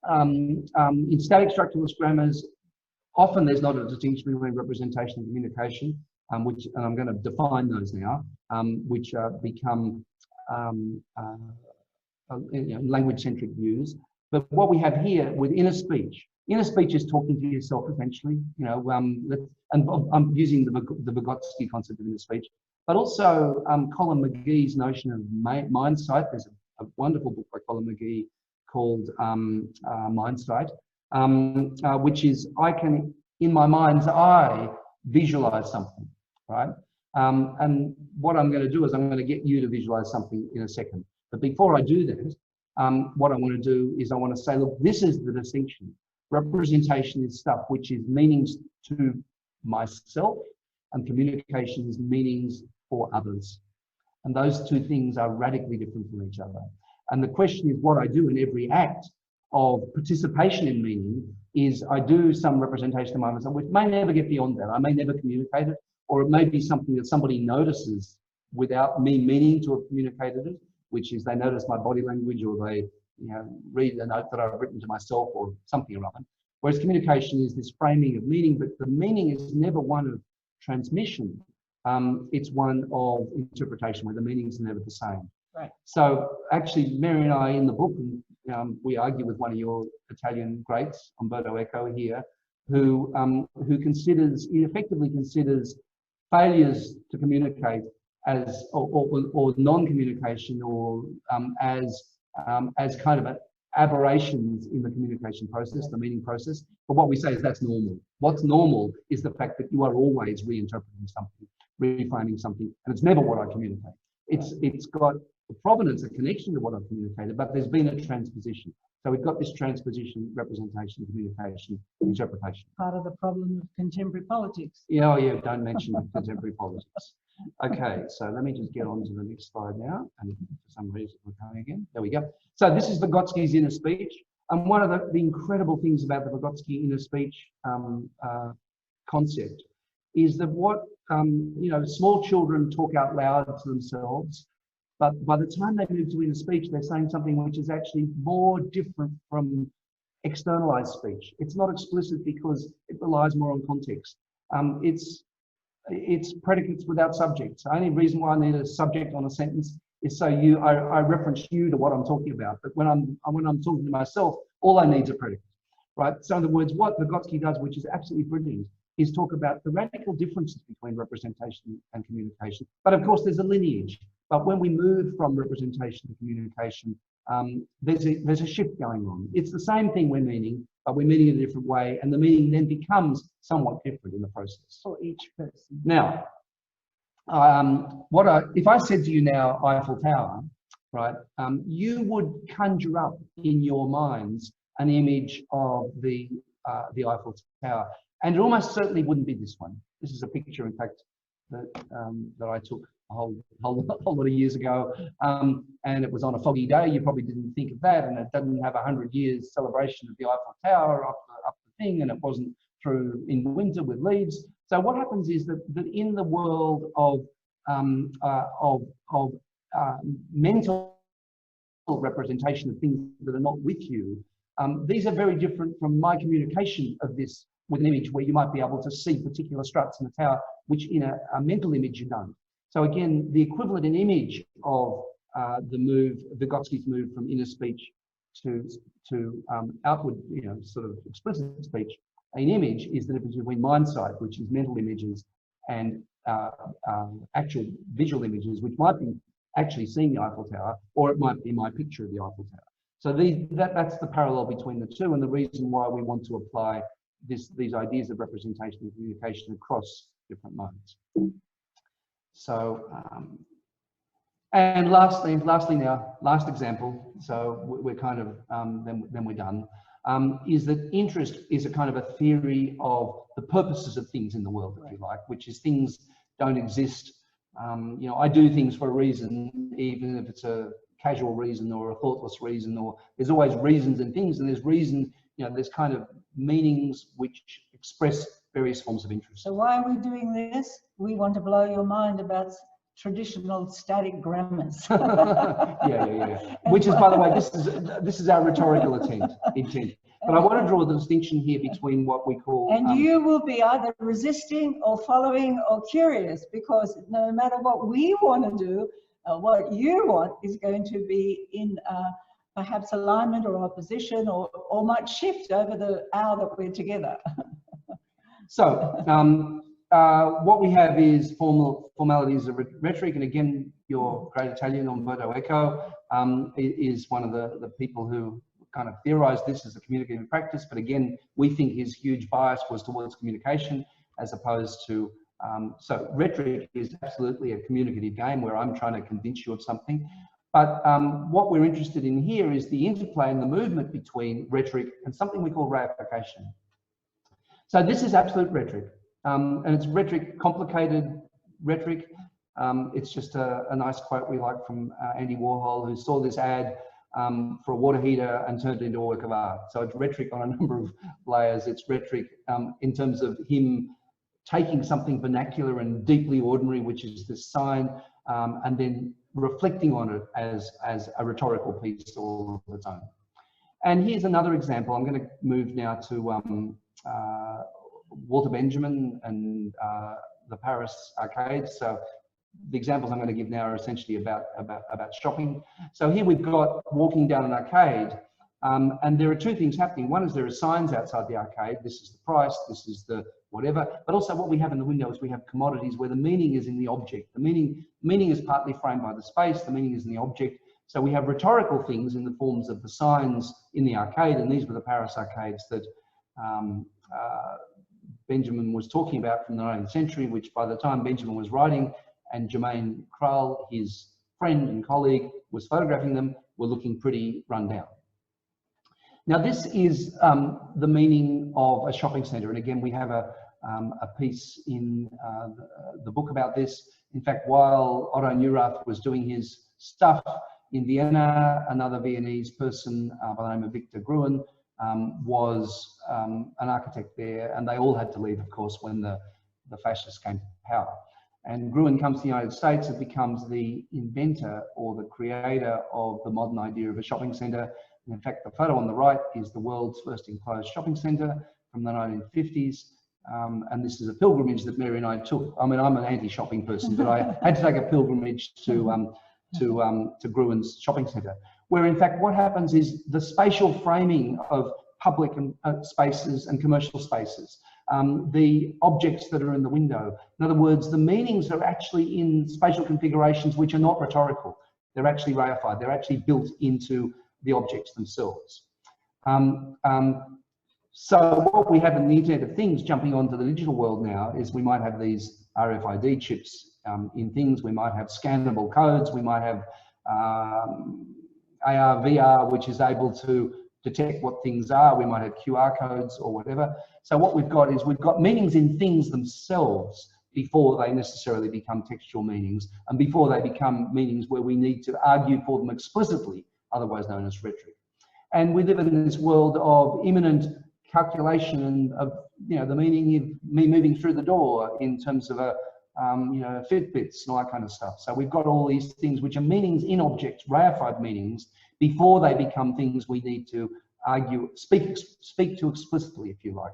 meaning. So, in static structuralist grammars, often there's not a distinction between representation and communication, and I'm going to define those now, which become language-centric views. But what we have here with inner speech is talking to yourself essentially. You know, and I'm using the Vygotsky concept of inner speech, but also Colin McGee's notion of mind sight. There's a wonderful book by Colin McGee called Mind Sight, which is I can, in my mind's eye, visualize something, right? And what I'm going to do is I'm going to get you to visualize something in a second. But before I do that, what I want to do is I want to say, look, this is the distinction. Representation is stuff which is meanings to myself, and communication is meanings for others. And those two things are radically different from each other. And the question is, what I do in every act of participation in meaning is I do some representation of myself, which may never get beyond that. I may never communicate it, or it may be something that somebody notices without me meaning to have communicated it, which is they notice my body language, or they read a note that I've written to myself or something or other. Whereas communication is this framing of meaning, but the meaning is never one of transmission. It's one of interpretation, where the meanings are never the same. Right. So actually, Mary and I in the book, we argue with one of your Italian greats, Umberto Eco here, who effectively considers failures to communicate as or non-communication or as kind of aberrations in the communication process, the meaning process. But what we say is that's normal. What's normal is the fact that you are always reinterpreting something, reframing something, and it's never what I communicate. It's got a provenance, a connection to what I've communicated, but there's been a transposition. So we've got this transposition, representation, communication, interpretation. Part of the problem of contemporary politics. Yeah, don't mention contemporary politics. Okay, so let me just get on to the next slide now. And for some reason, we're going again. There we go. So this is Vygotsky's inner speech. And one of the incredible things about the Vygotsky inner speech concept is that what, small children talk out loud to themselves, but by the time they move to inner speech, they're saying something which is actually more different from externalized speech. It's not explicit because it relies more on context. It's predicates without subjects. The only reason why I need a subject on a sentence is so I reference you to what I'm talking about. But when I'm talking to myself, all I need is a predicate, right? So in other words, what Vygotsky does, which is absolutely brilliant, is talk about the radical differences between representation and communication. But of course, there's a lineage. But when we move from representation to communication, there's a shift going on. It's the same thing we're meaning, but we're meaning in a different way, and the meaning then becomes somewhat different in the process. For each person. Now, if I said to you now Eiffel Tower, right, you would conjure up in your minds an image of the Eiffel Tower, and it almost certainly wouldn't be this one. This is a picture, in fact, that I took a whole lot of years ago, and it was on a foggy day. You probably didn't think of that, and it doesn't have 100 years celebration of the Eiffel Tower up the thing, and it wasn't through in winter with leaves. So what happens is that in the world of mental representation of things that are not with you, These are very different from my communication of this with an image, where you might be able to see particular struts in the tower, which in a mental image you don't. So again, the equivalent in image of the move, Vygotsky's move from inner speech to outward, sort of explicit speech in image, is the difference between mind sight, which is mental images, and actual visual images, which might be actually seeing the Eiffel Tower, or it might be my picture of the Eiffel Tower. So that's the parallel between the two, and the reason why we want to apply these ideas of representation and communication across different modes. So, and lastly now, last example, so we're kind of, then we're done, is that interest is a kind of a theory of the purposes of things in the world, if you like, which is things don't exist. I do things for a reason, even if it's a casual reason or a thoughtless reason, or there's always reasons in things, and there's reason, there's kind of meanings which express various forms of interest. So why are we doing this? We want to blow your mind about traditional static grammars. yeah. Which is, by the way, this is our rhetorical intent. But I want to draw the distinction here between what we call... And you will be either resisting or following or curious, because no matter what we want to do, what you want is going to be in perhaps alignment or opposition, or might shift over the hour that we're together. So what we have is formalities of rhetoric, and again, your great Italian Umberto Eco is one of the people who kind of theorized this as a communicative practice, but again, we think his huge bias was towards communication as opposed to, so rhetoric is absolutely a communicative game where I'm trying to convince you of something. But what we're interested in here is the interplay and the movement between rhetoric and something we call reification. So this is absolute rhetoric, and it's rhetoric, complicated rhetoric. It's just a nice quote we like from Andy Warhol, who saw this ad for a water heater and turned it into a work of art. So it's rhetoric on a number of layers. It's rhetoric in terms of him taking something vernacular and deeply ordinary, which is this sign, and then reflecting on it as a rhetorical piece all of its own. And here's another example. I'm going to move now to Walter Benjamin and the Paris arcades. So the examples I'm going to give now are essentially about shopping. So here we've got walking down an arcade, and there are two things happening. One is there are signs outside the arcade. This is the price, this is the whatever. But also what we have in the window is we have commodities where the meaning is in the object. The meaning is partly framed by the space, the meaning is in the object. So we have rhetorical things in the forms of the signs in the arcade, and these were the Paris arcades that Benjamin was talking about from the 19th century, which by the time Benjamin was writing and Germaine Krull, his friend and colleague, was photographing them, were looking pretty run down. Now this is the meaning of a shopping centre, and again we have a piece in the book about this. In fact, while Otto Neurath was doing his stuff in Vienna, another Viennese person by the name of Victor Gruen was an architect there, and they all had to leave, of course, when the fascists came to power. And Gruen comes to the United States and becomes the inventor or the creator of the modern idea of a shopping centre. And in fact, the photo on the right is the world's first enclosed shopping centre from the 1950s. And this is a pilgrimage that Mary and I took. I mean, I'm an anti-shopping person, but I had to take a pilgrimage to Gruen's shopping centre, where in fact what happens is the spatial framing of public spaces and commercial spaces, the objects that are in the window. In other words, the meanings are actually in spatial configurations which are not rhetorical. They're actually reified. They're actually built into the objects themselves. So what we have in the Internet of Things jumping onto the digital world now is we might have these RFID chips in things. We might have scannable codes. We might have AR, VR, which is able to detect what things are. We might have QR codes or whatever. So what we've got is we've got meanings in things themselves before they necessarily become textual meanings and before they become meanings where we need to argue for them explicitly, otherwise known as rhetoric. And we live in this world of imminent calculation and of, the meaning of me moving through the door in terms of a, Fitbits and all that kind of stuff. So we've got all these things which are meanings in objects, reified meanings, before they become things we need to speak to explicitly, if you like.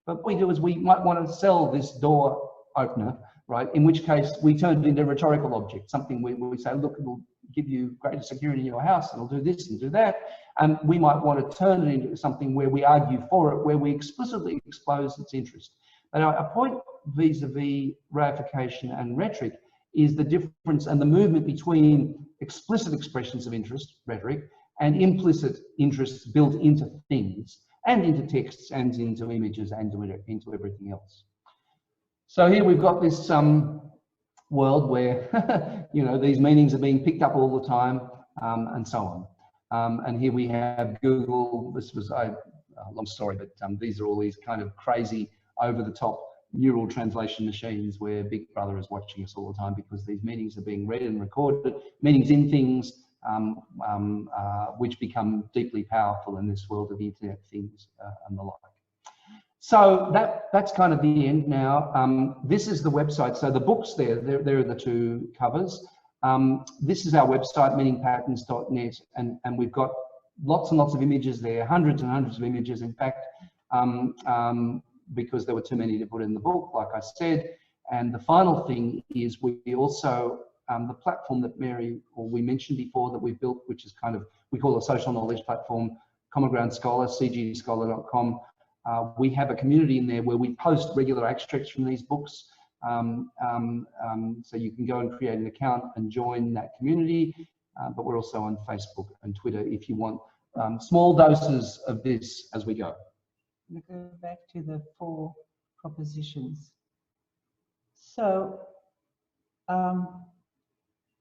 But what we do is we might want to sell this door opener, right? In which case we turn it into a rhetorical object, something we say, look, it'll give you greater security in your house, it'll do this and do that. And we might want to turn it into something where we argue for it, where we explicitly expose its interest. And a point vis-a-vis reification and rhetoric is the difference and the movement between explicit expressions of interest, rhetoric, and implicit interests built into things and into texts and into images and into everything else. So here we've got this world where you know, these meanings are being picked up all the time, and so on. And here we have Google. This was a long story, but these are all these kind of crazy, over-the-top neural translation machines where Big Brother is watching us all the time because these meanings are being read and recorded, meanings in things, which become deeply powerful in this world of the Internet things and the like. So that's kind of the end now. This is the website. So the books there are the two covers. This is our website, meaningpatterns.net, and we've got lots and lots of images there, hundreds and hundreds of images, in fact, because there were too many to put in the book, like I said. And the final thing is we also, the platform that we mentioned before that we've built, which is kind of, we call a social knowledge platform, Common Ground Scholar, cgscholar.com. We have a community in there where we post regular extracts from these books. So you can go and create an account and join that community. But we're also on Facebook and Twitter if you want small doses of this as we go. We go back to the 4 propositions. So I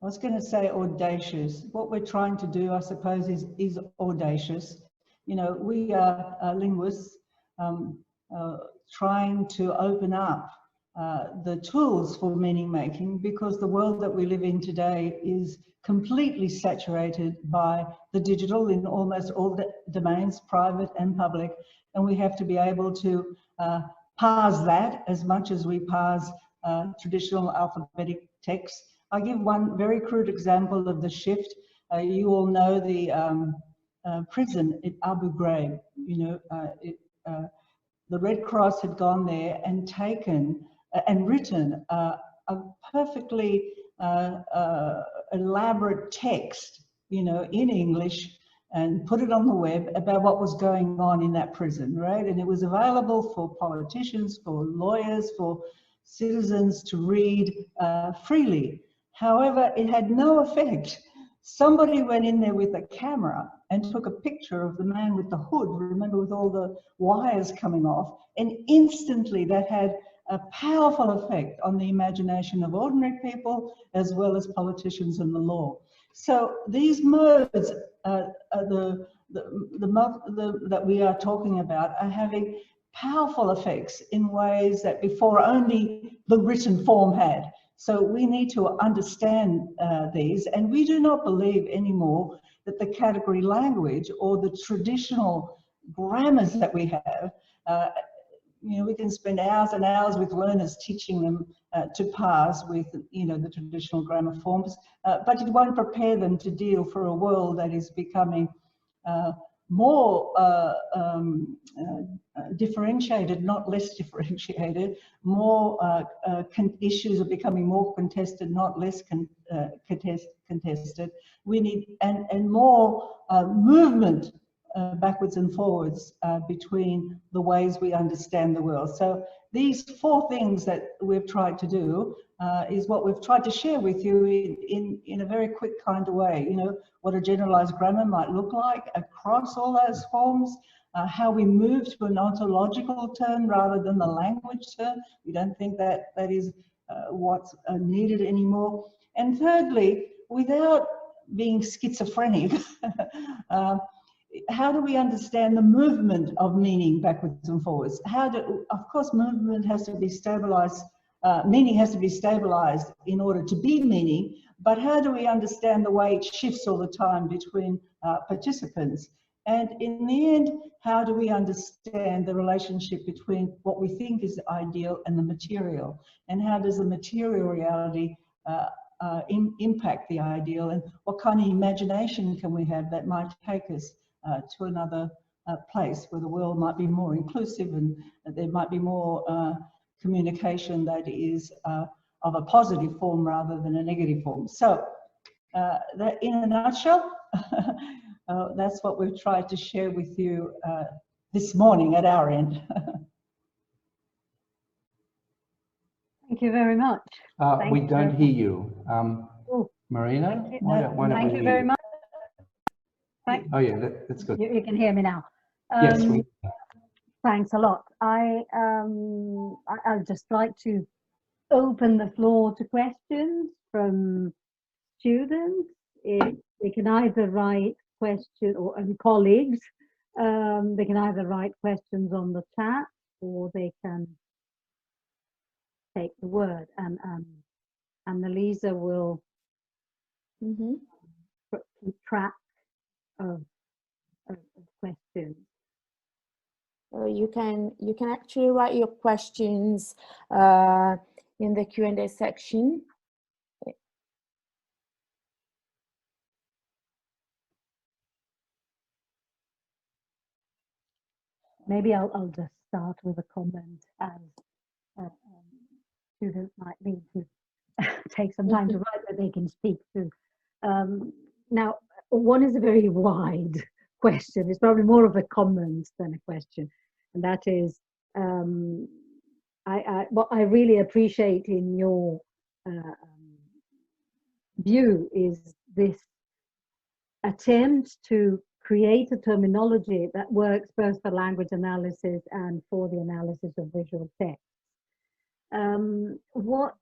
was going to say audacious. What we're trying to do, I suppose, is audacious. You know, we are linguists trying to open up the tools for meaning making, because the world that we live in today is completely saturated by the digital in almost all the domains, private and public, and we have to be able to parse that as much as we parse traditional alphabetic text. I give one very crude example of the shift. You all know the prison at Abu Ghraib. You know, the Red Cross had gone there and taken and written a perfectly elaborate text, you know, in English, and put it on the web about what was going on in that prison, right? And it was available for politicians, for lawyers, for citizens to read freely. However, it had no effect. Somebody went in there with a camera and took a picture of the man with the hood, remember, with all the wires coming off, and instantly that had a powerful effect on the imagination of ordinary people as well as politicians and the law. So these modes, that we are talking about, are having powerful effects in ways that before only the written form had. So we need to understand these, and we do not believe anymore that the category language or the traditional grammars that we have, you know, we can spend hours and hours with learners teaching them to parse with, you know, the traditional grammar forms, but it won't prepare them to deal for a world that is becoming more differentiated, not less differentiated. More issues are becoming more contested, not less contested. We need and more movement backwards and forwards between the ways we understand the world. So these 4 things that we've tried to do is what we've tried to share with you in a very quick kind of way. You know, what a generalized grammar might look like across all those forms, how we move to an ontological term rather than the language term. We don't think that that is what's needed anymore. And thirdly, without being schizophrenic, how do we understand the movement of meaning backwards and forwards? Of course, movement has to be stabilized, meaning has to be stabilized in order to be meaning, but how do we understand the way it shifts all the time between participants? And in the end, how do we understand the relationship between what we think is the ideal and the material? And how does the material reality impact the ideal? And what kind of imagination can we have that might take us to another place where the world might be more inclusive and there might be more communication that is of a positive form rather than a negative form. So that in a nutshell, that's what we've tried to share with you this morning at our end. Thank you very much. We don't hear you. Marina, thank you very much. Oh yeah, that's good. You can hear me now. Yes. Thanks a lot. I'd just like to open the floor to questions from students. They can either write questions, and colleagues, they can either write questions on the chat or they can take the word, and Annalisa will keep track of questions. You can actually write your questions in the Q&A section. Maybe I'll just start with a comment, as students might need to take some time to write that they can speak to. Now, one is a very wide question. It's probably more of a comment than a question, and that is, what I really appreciate in your view is this attempt to create a terminology that works both for language analysis and for the analysis of visual text. What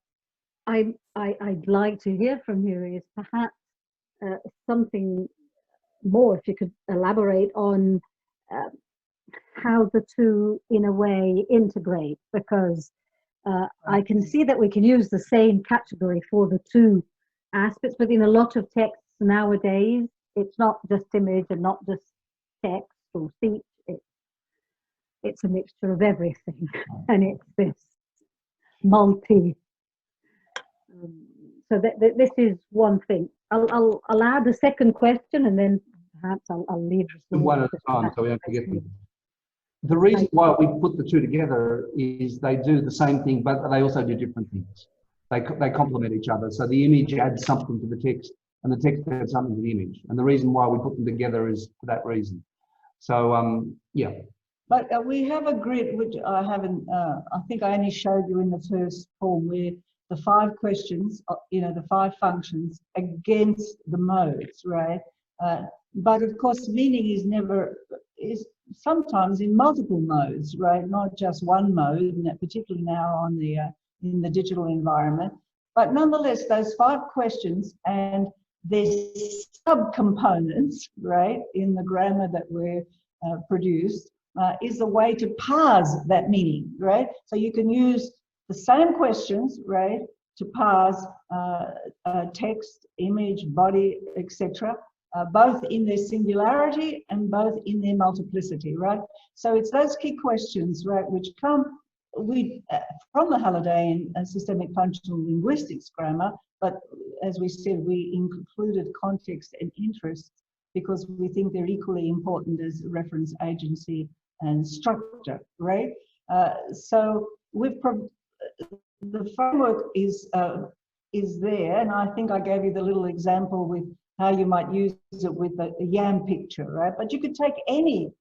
I'd like to hear from you is perhaps something more, if you could elaborate on how the two in a way integrate, because I can see that we can use the same category for the two aspects, but in a lot of texts nowadays, it's not just image and not just text or speech, it's a mixture of everything, and it's this multi. So this is one thing. I'll add a second question, and then perhaps I'll leave one at a time so we don't forget them. The reason why we put the two together is they do the same thing, but they also do different things. They complement each other. So the image adds something to the text, and the text adds something to the image. And the reason why we put them together is for that reason. So yeah. But we have a grid, which I haven't, I think I only showed you in the first form, where the 5 questions, the 5 functions against the modes, right? But of course, meaning is sometimes in multiple modes, right? Not just one mode, and particularly now on the in the digital environment. But nonetheless, those 5 questions and their subcomponents, right, in the grammar that we're produced, is a way to parse that meaning, right? So you can use the same questions, right, to parse text, image, body, etc., both in their singularity and both in their multiplicity, right? So it's those key questions, right, which come from the Hallidayan systemic functional linguistics grammar, but as we said, we included context and interest because we think they're equally important as reference agency and structure, right? So the framework is there, and I think I gave you the little example with how you might use it with the yam picture, right? But you could take any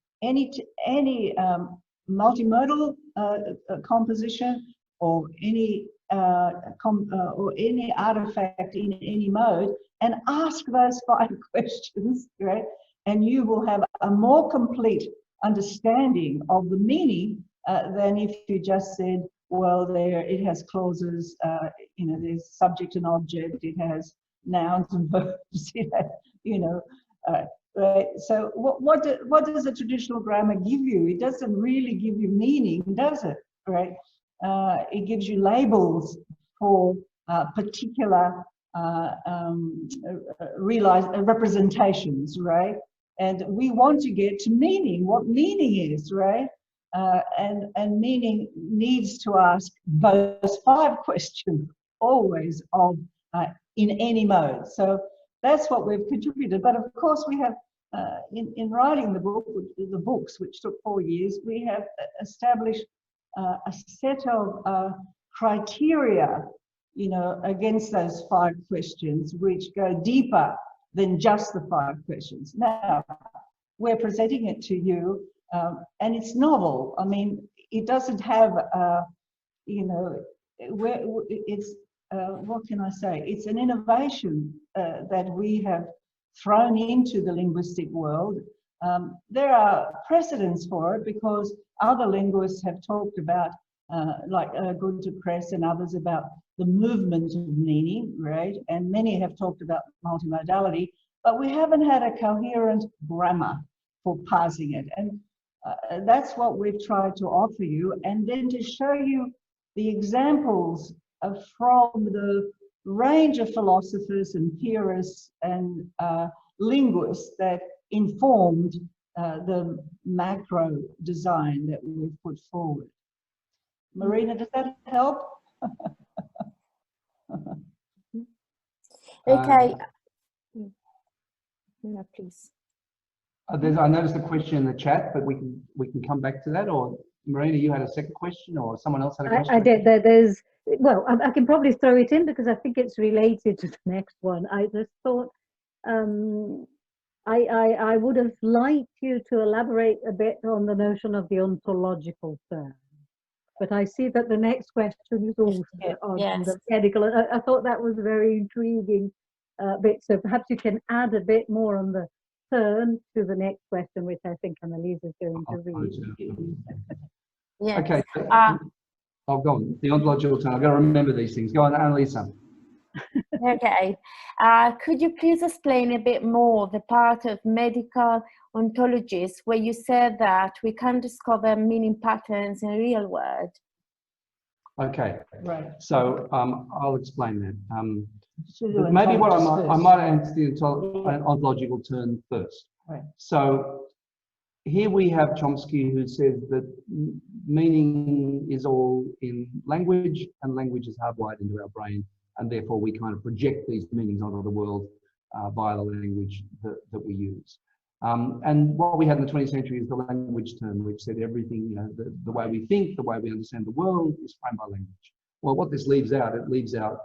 multimodal composition or any artifact in any mode and ask those 5 questions, right? And you will have a more complete understanding of the meaning than if you just said, well, it has clauses, there's subject and object, it has nouns and verbs, it has, right? So what does a traditional grammar give you? It doesn't really give you meaning, does it? Right? It gives you labels for particular representations, right? And we want to get to meaning, what meaning is, right? And meaning needs to ask those 5 questions always of in any mode. So that's what we've contributed. But of course, we have in writing the books, which took 4 years, we have established a set of criteria, you know, against those 5 questions, which go deeper than just the 5 questions. Now, we're presenting it to you, and it's novel. I mean, it doesn't have, you know, it's, what can I say? It's an innovation that we have thrown into the linguistic world. There are precedents for it because other linguists have talked about, like Gunter Kress and others, about the movement of meaning, right? And many have talked about multimodality, but we haven't had a coherent grammar for parsing it. And that's what we've tried to offer you. And then to show you the examples from the range of philosophers and theorists and linguists that informed the macro design that we've put forward. Marina, does that help? Okay. No, please. I noticed a question in the chat, but we can come back to that. Or Marina, you had a second question, or someone else had a question? I did. There's, well, I can probably throw it in because I think it's related to the next one. I just thought I would have liked you to elaborate a bit on the notion of the ontological term. But I see that the next question is also on the medical. I thought that was a very intriguing bit. So perhaps you can add a bit more on the turn to the next question, which I think Annalise is going to read. Yeah. Okay. I'll go on. The ontological term. I've got to remember these things. Go on, Annalise. Okay. Could you please explain a bit more the part of medical ontologies where you said that we can discover meaning patterns in the real world? Okay. Right. So I'll explain that. Maybe what I might answer the ontological term first. Right. So here we have Chomsky, who says that meaning is all in language, and language is hardwired into our brain, and therefore we kind of project these meanings onto the world via the language that we use. And what we had in the 20th century is the language term, which said everything, you know, the way we think, the way we understand the world is framed by language. Well, what this leaves out, it leaves out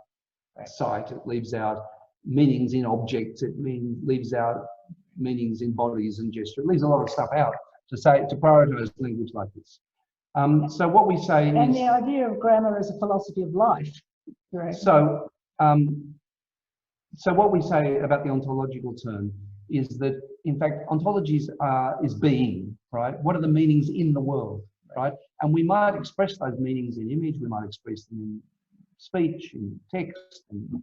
sight, it leaves out meanings in objects, it leaves out meanings in bodies and gesture. It leaves a lot of stuff out to prioritize language like this. So what we say and is... the idea of grammar as a philosophy of life. Right. So, so what we say about the ontological term is that, in fact, ontologies is being, right? What are the meanings in the world, right? And we might express those meanings in image, we might express them in speech, in text, and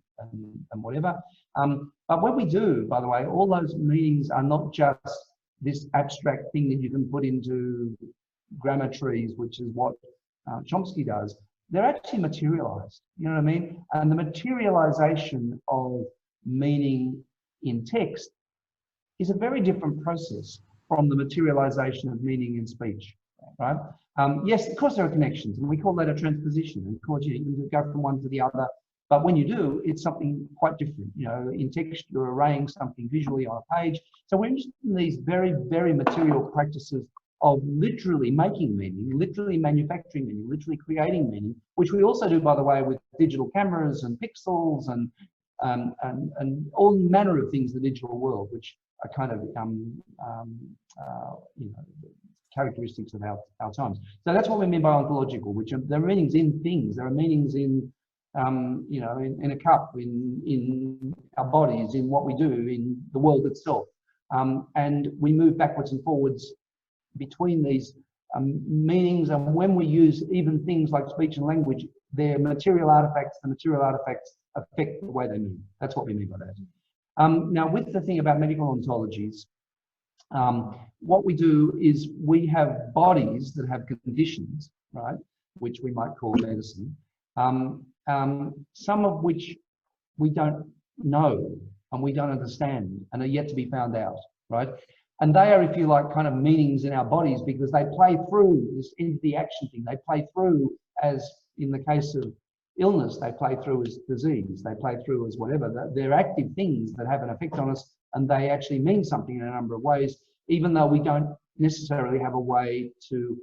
whatever. But when we do, by the way, all those meanings are not just this abstract thing that you can put into grammar trees, which is what Chomsky does. They're actually materialized, you know what I mean? And the materialization of meaning in text is a very different process from the materialization of meaning in speech, right? Yes, of course there are connections, and we call that a transposition. And of course, you can go from one to the other, but when you do, it's something quite different. You know, in text, you're arraying something visually on a page. So we're interested in these very, very material practices of literally making meaning, literally manufacturing meaning, literally creating meaning, which we also do, by the way, with digital cameras and pixels and all manner of things in the digital world, which are kind of you know, characteristics of our times. So that's what we mean by ontological, which are, there are meanings in things, there are meanings in you know, in a cup, in our bodies, in what we do, in the world itself, and we move backwards and forwards between these meanings. And when we use even things like speech and language, they're material artifacts. The material artifacts affect the way they mean. That's what we mean by that. Now, with the thing about medical ontologies, what we do is we have bodies that have conditions, right, which we might call medicine, some of which we don't know and we don't understand and are yet to be found out, right? And they are, if you like, kind of meanings in our bodies because they play through this into the action thing. They play through, as in the case of illness, they play through as disease. They play through as whatever. They're active things that have an effect on us and they actually mean something in a number of ways, even though we don't necessarily have a way to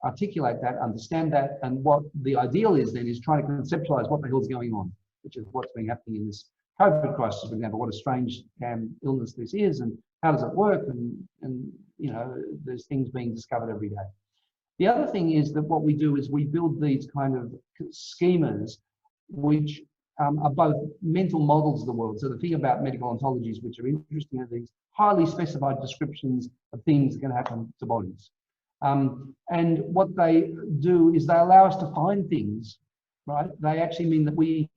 articulate that, understand that. And what the ideal is then is trying to conceptualize what the hell's going on, which is what's been happening in this COVID crisis, for example. What a strange damn illness this is, and how does it work? And you know, there's things being discovered every day. The other thing is that what we do is we build these kind of schemas which are both mental models of the world. So the thing about medical ontologies, which are interesting, are these highly specified descriptions of things that can happen to bodies. And what they do is they allow us to find things, right? They actually mean that we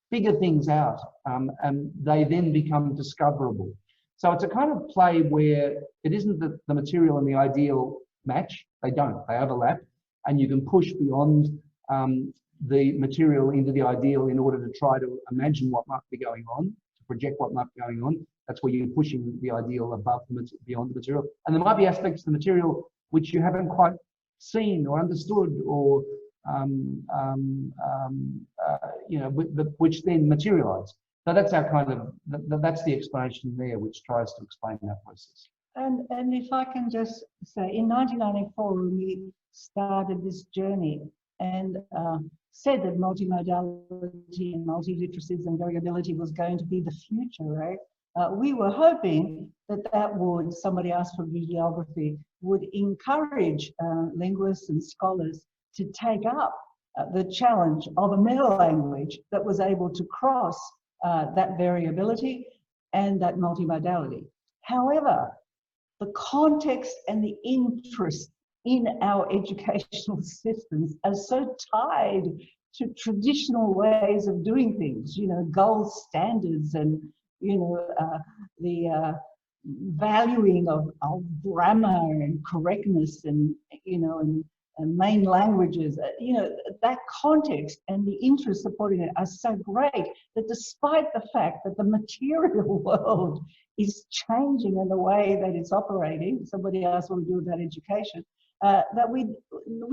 figure things out, and they then become discoverable. So it's a kind of play where it isn't that the material and the ideal match. They don't, they overlap, and you can push beyond the material into the ideal in order to try to imagine what might be going on, to project what might be going on. That's where you're pushing the ideal above beyond the material. And there might be aspects of the material which you haven't quite seen or understood, or you know, which then materialize. So that's our kind of, that's the explanation there, which tries to explain that process. And if I can just say, in 1994, we started this journey and said that multimodality and multiliteracies and variability was going to be the future, right? We were hoping that would, somebody asked for videography, would encourage linguists and scholars to take up the challenge of a meta language that was able to cross that variability and that multimodality. However, the context and the interest in our educational systems are so tied to traditional ways of doing things, you know, gold standards and, you know, the valuing of grammar and correctness and, you know, and main languages, you know, that context and the interest supporting it are so great that despite the fact that the material world is changing in the way that it's operating, somebody asked what we do about education, that we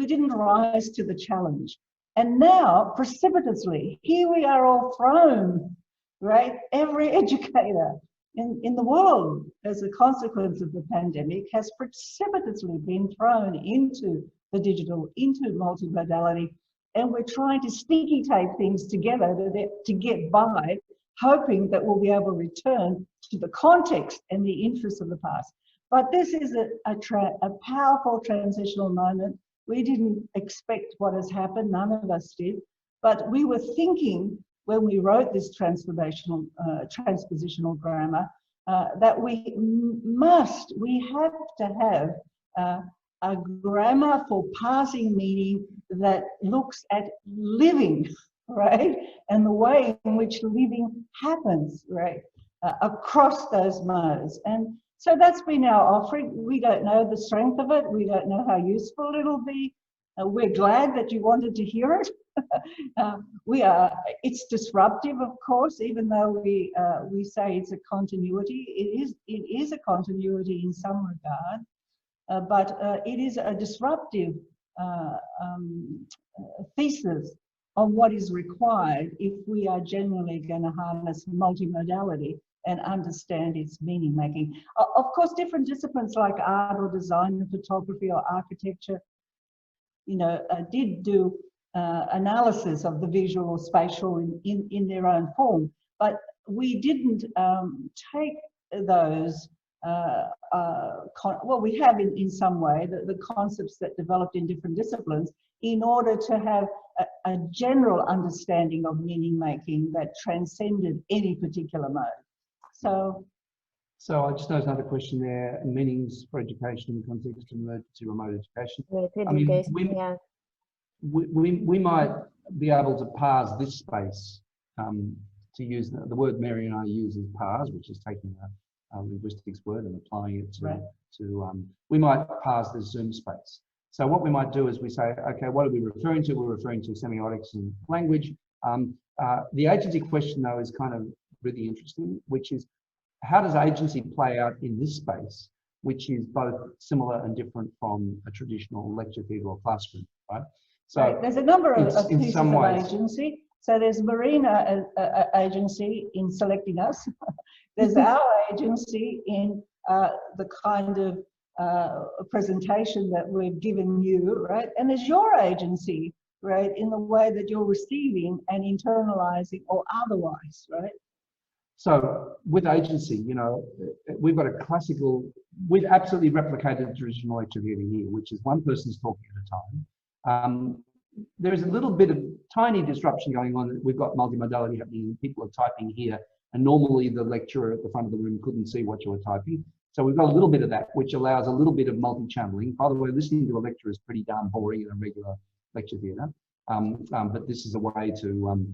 didn't rise to the challenge. And now, precipitously, here we are all thrown, right? Every educator in the world, as a consequence of the pandemic, has precipitously been thrown into the digital, into multimodality, and we're trying to sticky tape things together to get by, hoping that we'll be able to return to the context and the interests of the past. But this is a powerful transitional moment. We didn't expect what has happened, none of us did, but we were thinking when we wrote this transpositional grammar that we have to have a grammar for parsing meaning that looks at living, right? And the way in which living happens, right? Across those modes. And so that's been our offering. We don't know the strength of it. We don't know how useful it'll be. We're glad that you wanted to hear it. It's disruptive, of course, even though we say it's a continuity. It is a continuity in some regard, but it is a disruptive thesis on what is required if we are genuinely going to harness multimodality and understand its meaning making. Of course, different disciplines like art or design and photography or architecture, you know, did do analysis of the visual or spatial in their own form, but we didn't take those, well, we have in some way the concepts that developed in different disciplines in order to have a general understanding of meaning making that transcended any particular mode. So I just noticed another question there: meanings for education in the context of emergency remote education. I mean, we might be able to parse this space, to use the word Mary and I use is parse, which is taking a linguistics word and applying it to we might parse this Zoom space. So what we might do is we say, okay, what are we referring to? We're referring to semiotics and language. The agency question, though, is kind of really interesting, which is how does agency play out in this space, which is both similar and different from a traditional lecture theatre or classroom, right? So there's a number of pieces of agency. So there's Marina agency in selecting us. There's our agency in the kind of presentation that we've given you, right? And there's your agency, right, in the way that you're receiving and internalizing or otherwise, right? So with agency, you know, we've got a classical, we've absolutely replicated the traditional lecture theatre here, which is one person's talking at a time. There is a little bit of tiny disruption going on. We've got multimodality happening. People are typing here, and normally the lecturer at the front of the room couldn't see what you were typing. So we've got a little bit of that, which allows a little bit of multi-channeling. By the way, listening to a lecture is pretty darn boring in a regular lecture theatre. But this is a way to,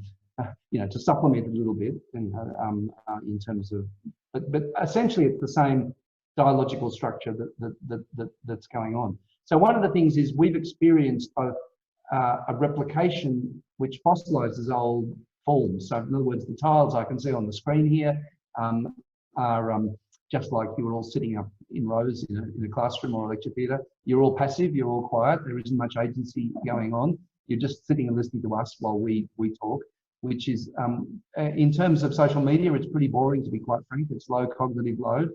you know, to supplement a little bit in terms of, but essentially it's the same dialogical structure that's going on. So one of the things is we've experienced both a replication which fossilizes old forms. So in other words, the tiles I can see on the screen here are just like you were all sitting up in rows in a classroom or a lecture theatre. You're all passive, you're all quiet, there isn't much agency going on. You're just sitting and listening to us while we talk, which is, in terms of social media, it's pretty boring, to be quite frank. It's low cognitive load.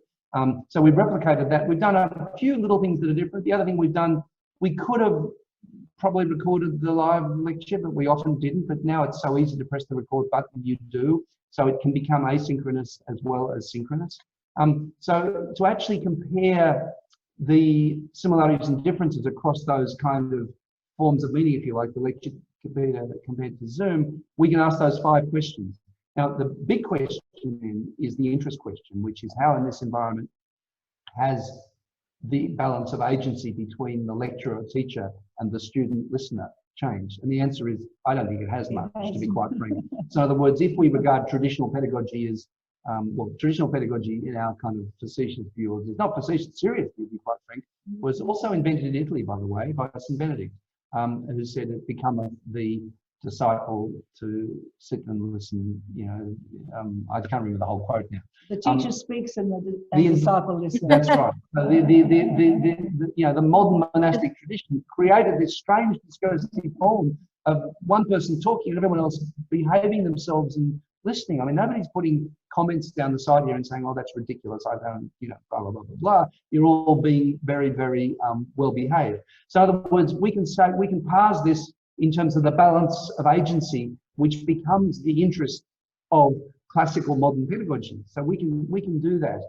So we've replicated that. We've done a few little things that are different. The other thing we've done, we could have probably recorded the live lecture, but we often didn't. But now it's so easy to press the record button, you do. So it can become asynchronous as well as synchronous. So to actually compare the similarities and differences across those kind of forms of meaning, if you like, the lecture compared to Zoom, we can ask those 5 questions. Now, the big question then is the interest question, which is how in this environment has the balance of agency between the lecturer or teacher and the student listener changed? And the answer is, I don't think it has much, to be quite frank. So in other words, if we regard traditional pedagogy as, well, traditional pedagogy in our kind of facetious view, it's not facetious, serious view, to be quite frank, was also invented in Italy, by the way, by St. Benedict, who said it become the disciple to sit and listen. You know, I can't remember the whole quote now. The teacher speaks and the disciple listens. That's right. So you know, the modern monastic tradition created this strange discursive form of one person talking and everyone else behaving themselves and listening. I mean, nobody's putting comments down the side here and saying, "Oh, that's ridiculous. I don't," you know, blah blah blah blah blah. You're all being very, very well behaved. So, in other words, we can say, we can parse this in terms of the balance of agency, which becomes the interest of classical modern pedagogy. So we can do that.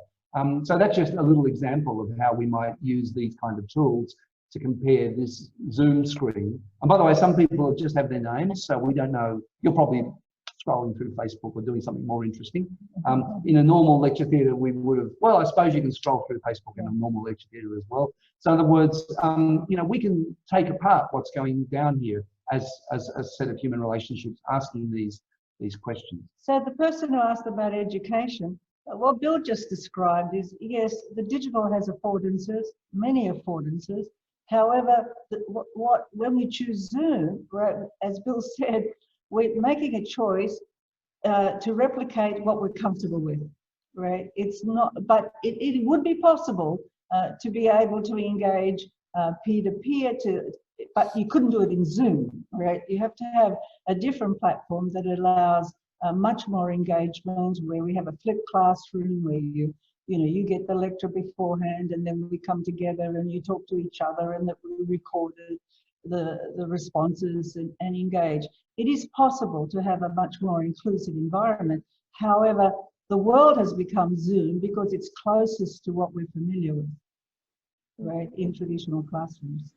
So that's just a little example of how we might use these kind of tools to compare this Zoom screen. And by the way, some people just have their names, so we don't know. You're probably scrolling through Facebook or doing something more interesting. In a normal lecture theatre, we would have, well, I suppose you can scroll through Facebook in a normal lecture theatre as well. So in other words, you know, we can take apart what's going down here as a set of human relationships, asking these questions. So the person who asked about education, what Bill just described is, yes, the digital has affordances, many affordances. However, when we choose Zoom, right, as Bill said, we're making a choice to replicate what we're comfortable with, right? It's not, but it would be possible to be able to engage peer-to-peer, but you couldn't do it in Zoom, right? You have to have a different platform that allows much more engagement, where we have a flipped classroom where you get the lecture beforehand and then we come together and you talk to each other, and that we recorded the responses and engage. It is possible to have a much more inclusive environment. However, the world has become Zoom because it's closest to what we're familiar with, right, in traditional classrooms.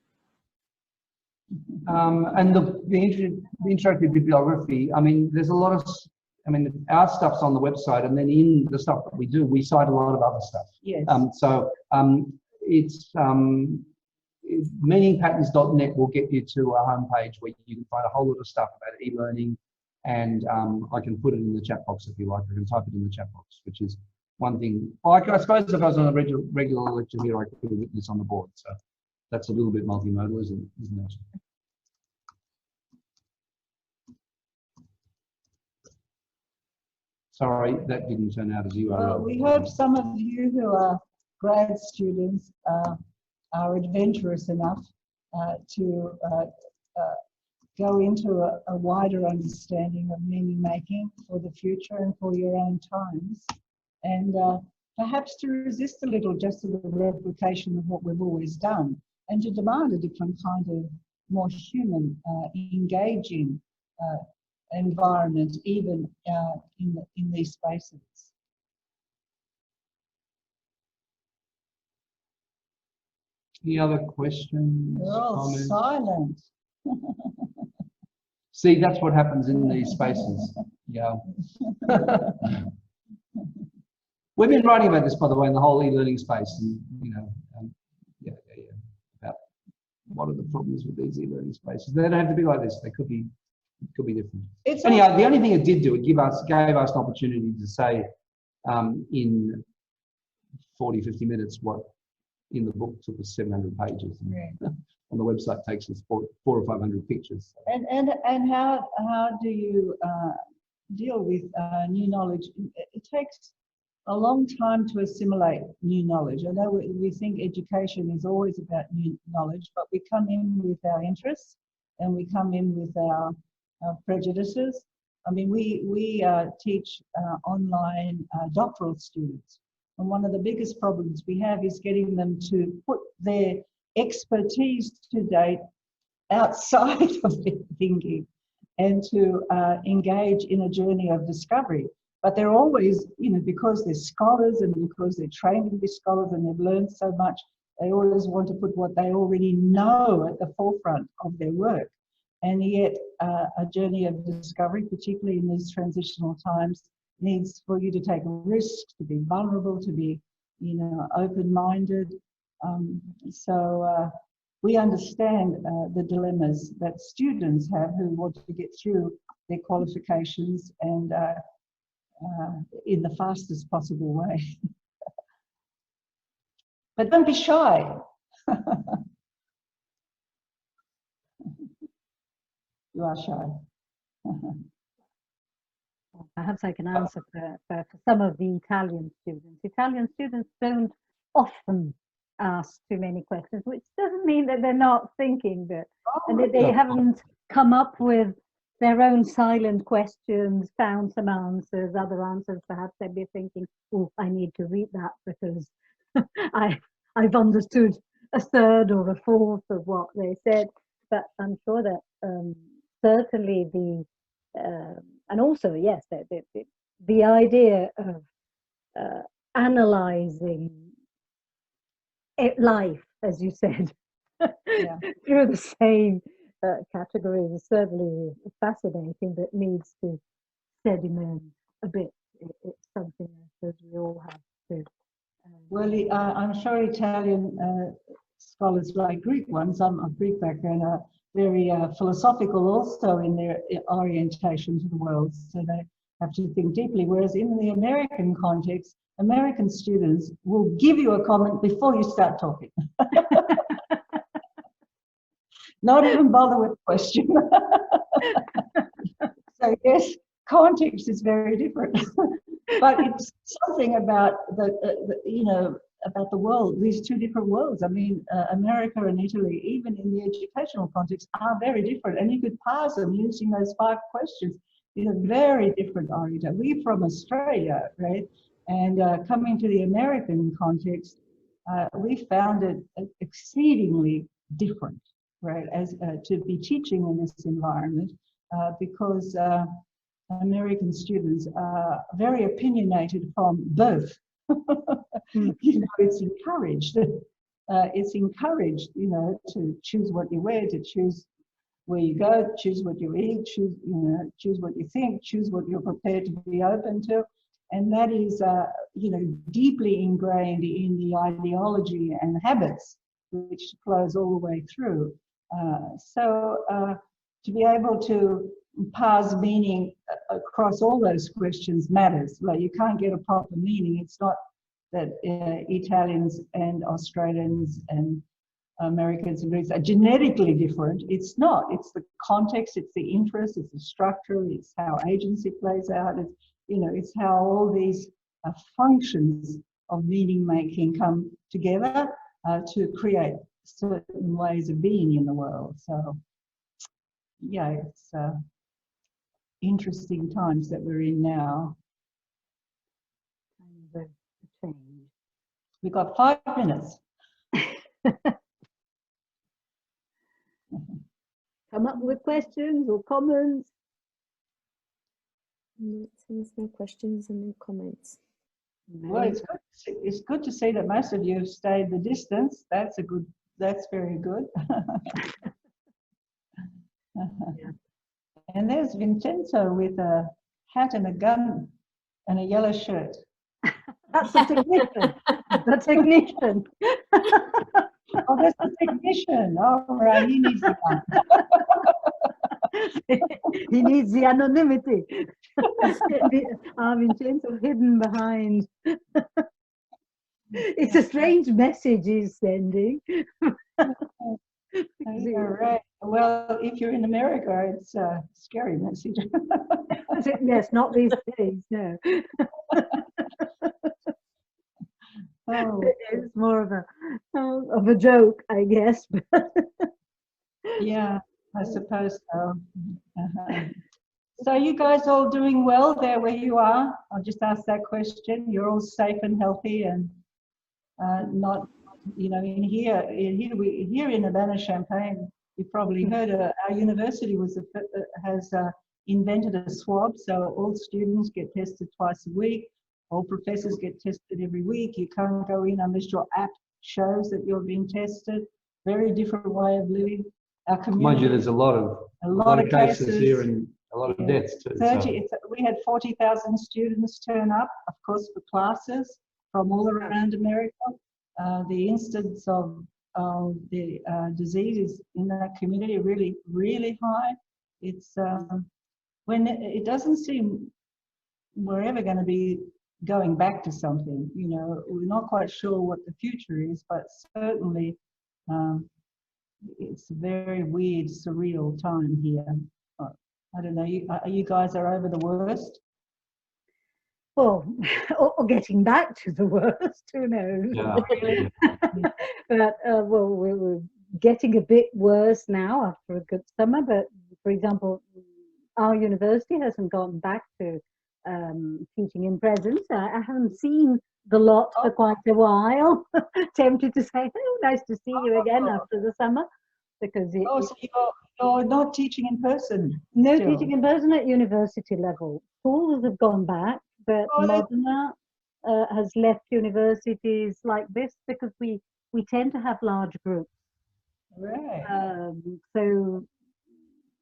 And the interactive bibliography, I mean, there's a lot of, I mean, our stuff's on the website, and then in the stuff that we do, we cite a lot of other stuff. Yes. It's meaningpatterns.net will get you to a homepage where you can find a whole lot of stuff about e-learning, and I can put it in the chat box if you like. I can type it in the chat box, which is one thing. Well, I suppose if I was on a regular lecture here, I could put this on the board. So that's a little bit multimodal, isn't it? Sorry, that didn't turn out as you are. Well, we hope some of you who are grad students are adventurous enough to go into a wider understanding of meaning making for the future and for your own times. and perhaps to resist a little just a little replication of what we've always done, and to demand a different kind of more human, engaging environment, even in these spaces. Any other questions? They're all comments? silent. See, that's what happens in these spaces. Yeah. We've been writing about this, by the way, in the whole e-learning space, and about what are the problems with these e-learning spaces. They don't have to be like this. They could be different. Anyhow, the only thing it did do, it gave us an opportunity to say in 40, 50 minutes what in the book took us 700 pages. Yeah. On the website takes us 400 or 500 pictures. And how do you deal with new knowledge? It takes a long time to assimilate new knowledge. I know we think education is always about new knowledge, but we come in with our interests and we come in with our prejudices. I mean, we teach online doctoral students, and one of the biggest problems we have is getting them to put their expertise to date outside of their thinking and to engage in a journey of discovery. But they're always, because they're scholars and because they're trained to be scholars and they've learned so much, they always want to put what they already know at the forefront of their work. And yet a journey of discovery, particularly in these transitional times, needs for you to take risks, to be vulnerable, to be, open-minded. So we understand the dilemmas that students have who want to get through their qualifications and in the fastest possible way. But don't be shy. You are shy. Perhaps I can answer for some of the Italian students. Italian students don't often ask too many questions, which doesn't mean that they're not thinking, but and that they haven't come up with their own silent questions, found some answers, other answers. Perhaps they'd be thinking, oh, I need to read that because I've understood a third or a fourth of what they said. But I'm sure that certainly and also, yes, the idea of analyzing life, as you said, Yeah. through the same categories is certainly fascinating, but needs to sediment a bit. It's something that we all have to. Well, I'm sure Italian scholars, like Greek ones, I'm of Greek background, are very philosophical also in their orientation to the world. So they have to think deeply. Whereas in the American context, American students will give you a comment before you start talking. Not even bother with a question. So yes, context is very different. But it's something about about the world, these two different worlds. I mean, America and Italy, even in the educational context, are very different. And you could parse them using those 5 questions in a very different orientation. We're from Australia, right? And coming to the American context, we found it exceedingly different, right, as to be teaching in this environment, because American students are very opinionated from birth. It's encouraged. It's encouraged, to choose what you wear, to choose where you go, choose what you eat, choose what you think, choose what you're prepared to be open to, and that is, deeply ingrained in the ideology and habits which flows all the way through. So to be able to parse meaning across all those questions matters. Like, you can't get a proper meaning. It's not that Italians and Australians and Americans and Greeks are genetically different. It's not. It's the context, it's the interest, it's the structure, it's how agency plays out. It's, it's how all these functions of meaning making come together to create certain ways of being in the world. So, yeah, it's interesting times that we're in now. change? We've got 5 minutes. Come up with questions or comments. No questions and no comments. Well, it's good to see that most of you have stayed the distance. That's very good. Yeah. And there's Vincenzo with a hat and a gun and a yellow shirt. That's the technician. The technician. Oh, that's the technician. All right, he needs the gun. He needs the anonymity. Vincenzo hidden behind. It's a strange message he's sending. Yeah, right. Well, if you're in America, it's a scary message. Yes, not these days, no. Oh. It's more of a joke, I guess. Yeah, I suppose so. So you guys all doing well there where you are? I'll just ask that question. You're all safe and healthy and not, in here in Urbana-Champaign, you've probably heard our university has invented a swab, so all students get tested twice a week. All professors get tested every week. You can't go in unless your app shows that you're being tested. Very different way of living. Our community. Mind you, there's a lot of cases here and a lot of deaths too. 30. We had 40,000 students turn up, of course, for classes from all around America. The incidence of the disease in that community really, really high. It's when it doesn't seem we're ever going to be going back to something. We're not quite sure what the future is, but certainly it's a very weird, surreal time here. I don't know, you guys are over the worst? Well, or getting back to the worst, who knows? Yeah. But, well, we're getting a bit worse now after a good summer, but for example, our university hasn't gone back to teaching in presence. I haven't seen the lot for quite a while. Tempted to say, oh, nice to see you again after the summer. Because so you're not teaching in person? No still. teaching in person at university level. Schools have gone back, but Modena has left universities like this because we tend to have large groups. Right. So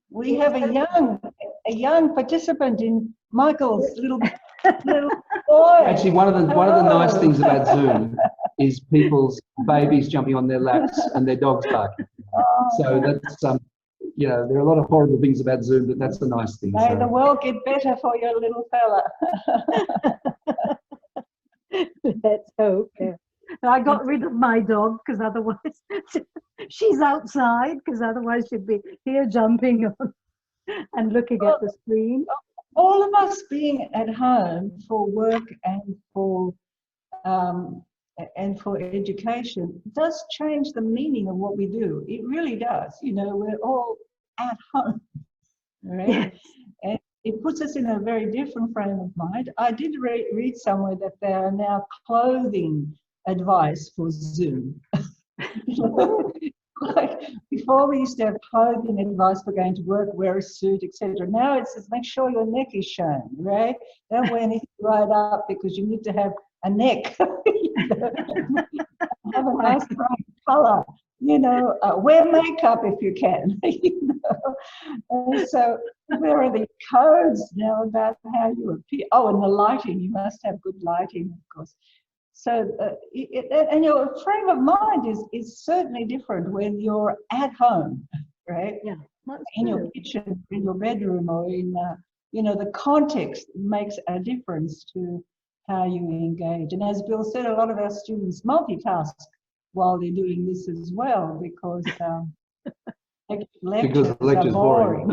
we have a young participant in Michael's little boy. Actually, one of the nice things about Zoom is people's babies jumping on their laps and their dogs barking. So that's there are a lot of horrible things about Zoom, but that's the nice thing. May the world get better for your little fella. Let's hope. Yeah. I got rid of my dog because otherwise she's outside, because otherwise she'd be here jumping on and looking at the screen. All of us being at home for work and for education does change the meaning of what we do. It really does. We're all at home, right? Yes. And it puts us in a very different frame of mind. I did read somewhere that there are now clothing advice for Zoom. Like before, we used to have clothing advice for going to work, wear a suit, etc. Now it says make sure your neck is shown, right? Don't wear anything right up because you need to have a neck. Have a nice bright color. Wear makeup if you can. And so there are the codes now about how you appear. Oh, and the lighting. You must have good lighting, of course. So, and your frame of mind is certainly different when you're at home, right? Yeah, in your kitchen, in your bedroom, or in, the context makes a difference to how you engage. And as Bill said, a lot of our students multitask while they're doing this as well, because lectures are boring.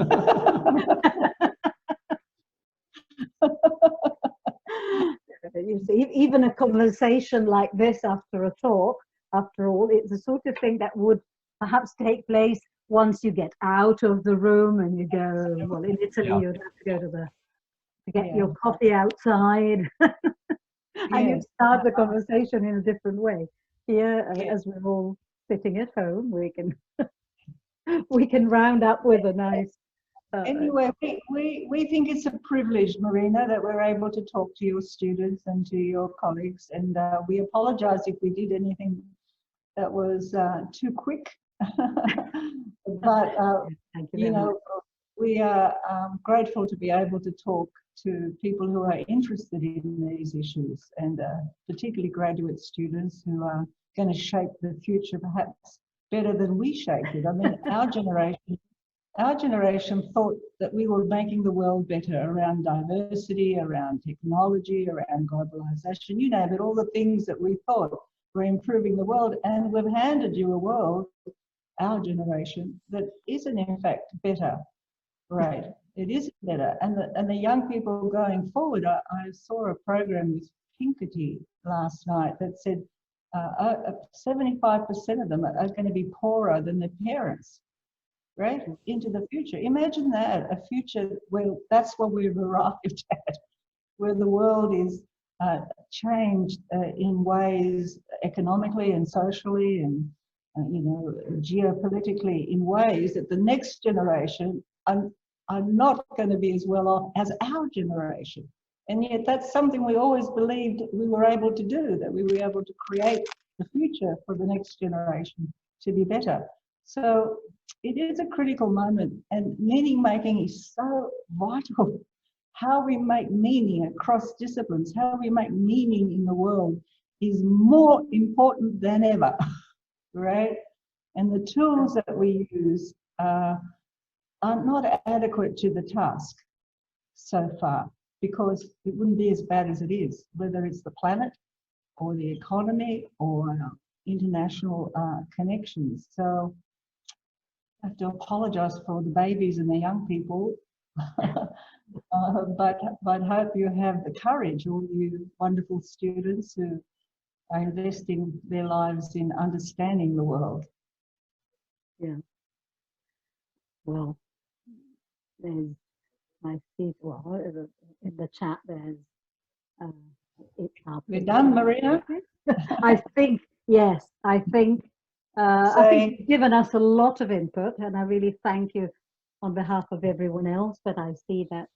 You see, even a conversation like this after a talk, after all, it's the sort of thing that would perhaps take place once you get out of the room and you go, well, in Italy, you'd have to go to get your coffee outside. And you Yes. start the conversation in a different way. Here, Yes. as we're all sitting at home, we can we can round up with a nice. Anyway, we think it's a privilege, Marina, that we're able to talk to your students and to your colleagues, and we apologize if we did anything that was too quick. But Thank you very much. know, we are grateful to be able to talk to people who are interested in these issues, and particularly graduate students who are going to shape the future perhaps better than we shaped it. I mean, our generation thought that we were making the world better around diversity, around technology, around globalization, you name it, all the things that we thought were improving the world. And we've handed you a world, our generation, that isn't in fact better. Right, it is better. And the young people going forward, I saw a program with Pinkerty last night that said 75% of them are going to be poorer than their parents, right, into the future. Imagine that, a future where that's what we've arrived at, where the world is changed in ways economically and socially and you know, geopolitically, in ways that the next generation are not going to be as well off as our generation. And yet that's something we always believed we were able to do, that we were able to create the future for the next generation to be better. So it is a critical moment, and meaning making is so vital. How we make meaning across disciplines, how we make meaning in the world is more important than ever, right? And the tools that we use are not adequate to the task so far, because it wouldn't be as bad as it is, whether it's the planet or the economy or international connections. So I have to apologize for the babies and the young people, but hope you have the courage, all you wonderful students who are investing their lives in understanding the world. Yeah. Well, there's, I see, well, in the chat there's, it's up. We're done, Marina? I think, yes, I think you've given us a lot of input, and I really thank you on behalf of everyone else, but I see that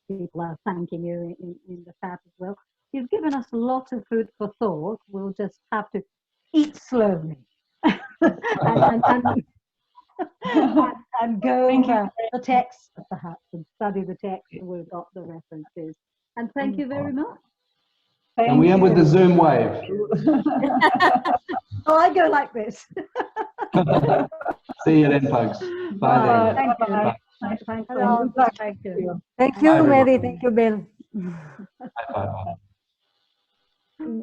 people are thanking you in the chat as well. You've given us a lot of food for thought. We'll just have to eat slowly and go over the text perhaps and study the text, and we've got the references. And thank you very much. And we end with the Zoom wave. Oh, I go like this. See you then, folks. Bye then. Thank you. Bye. Thank you. Thank you, Bye, Mary. everyone. Thank you, Bill. Bye. Bye.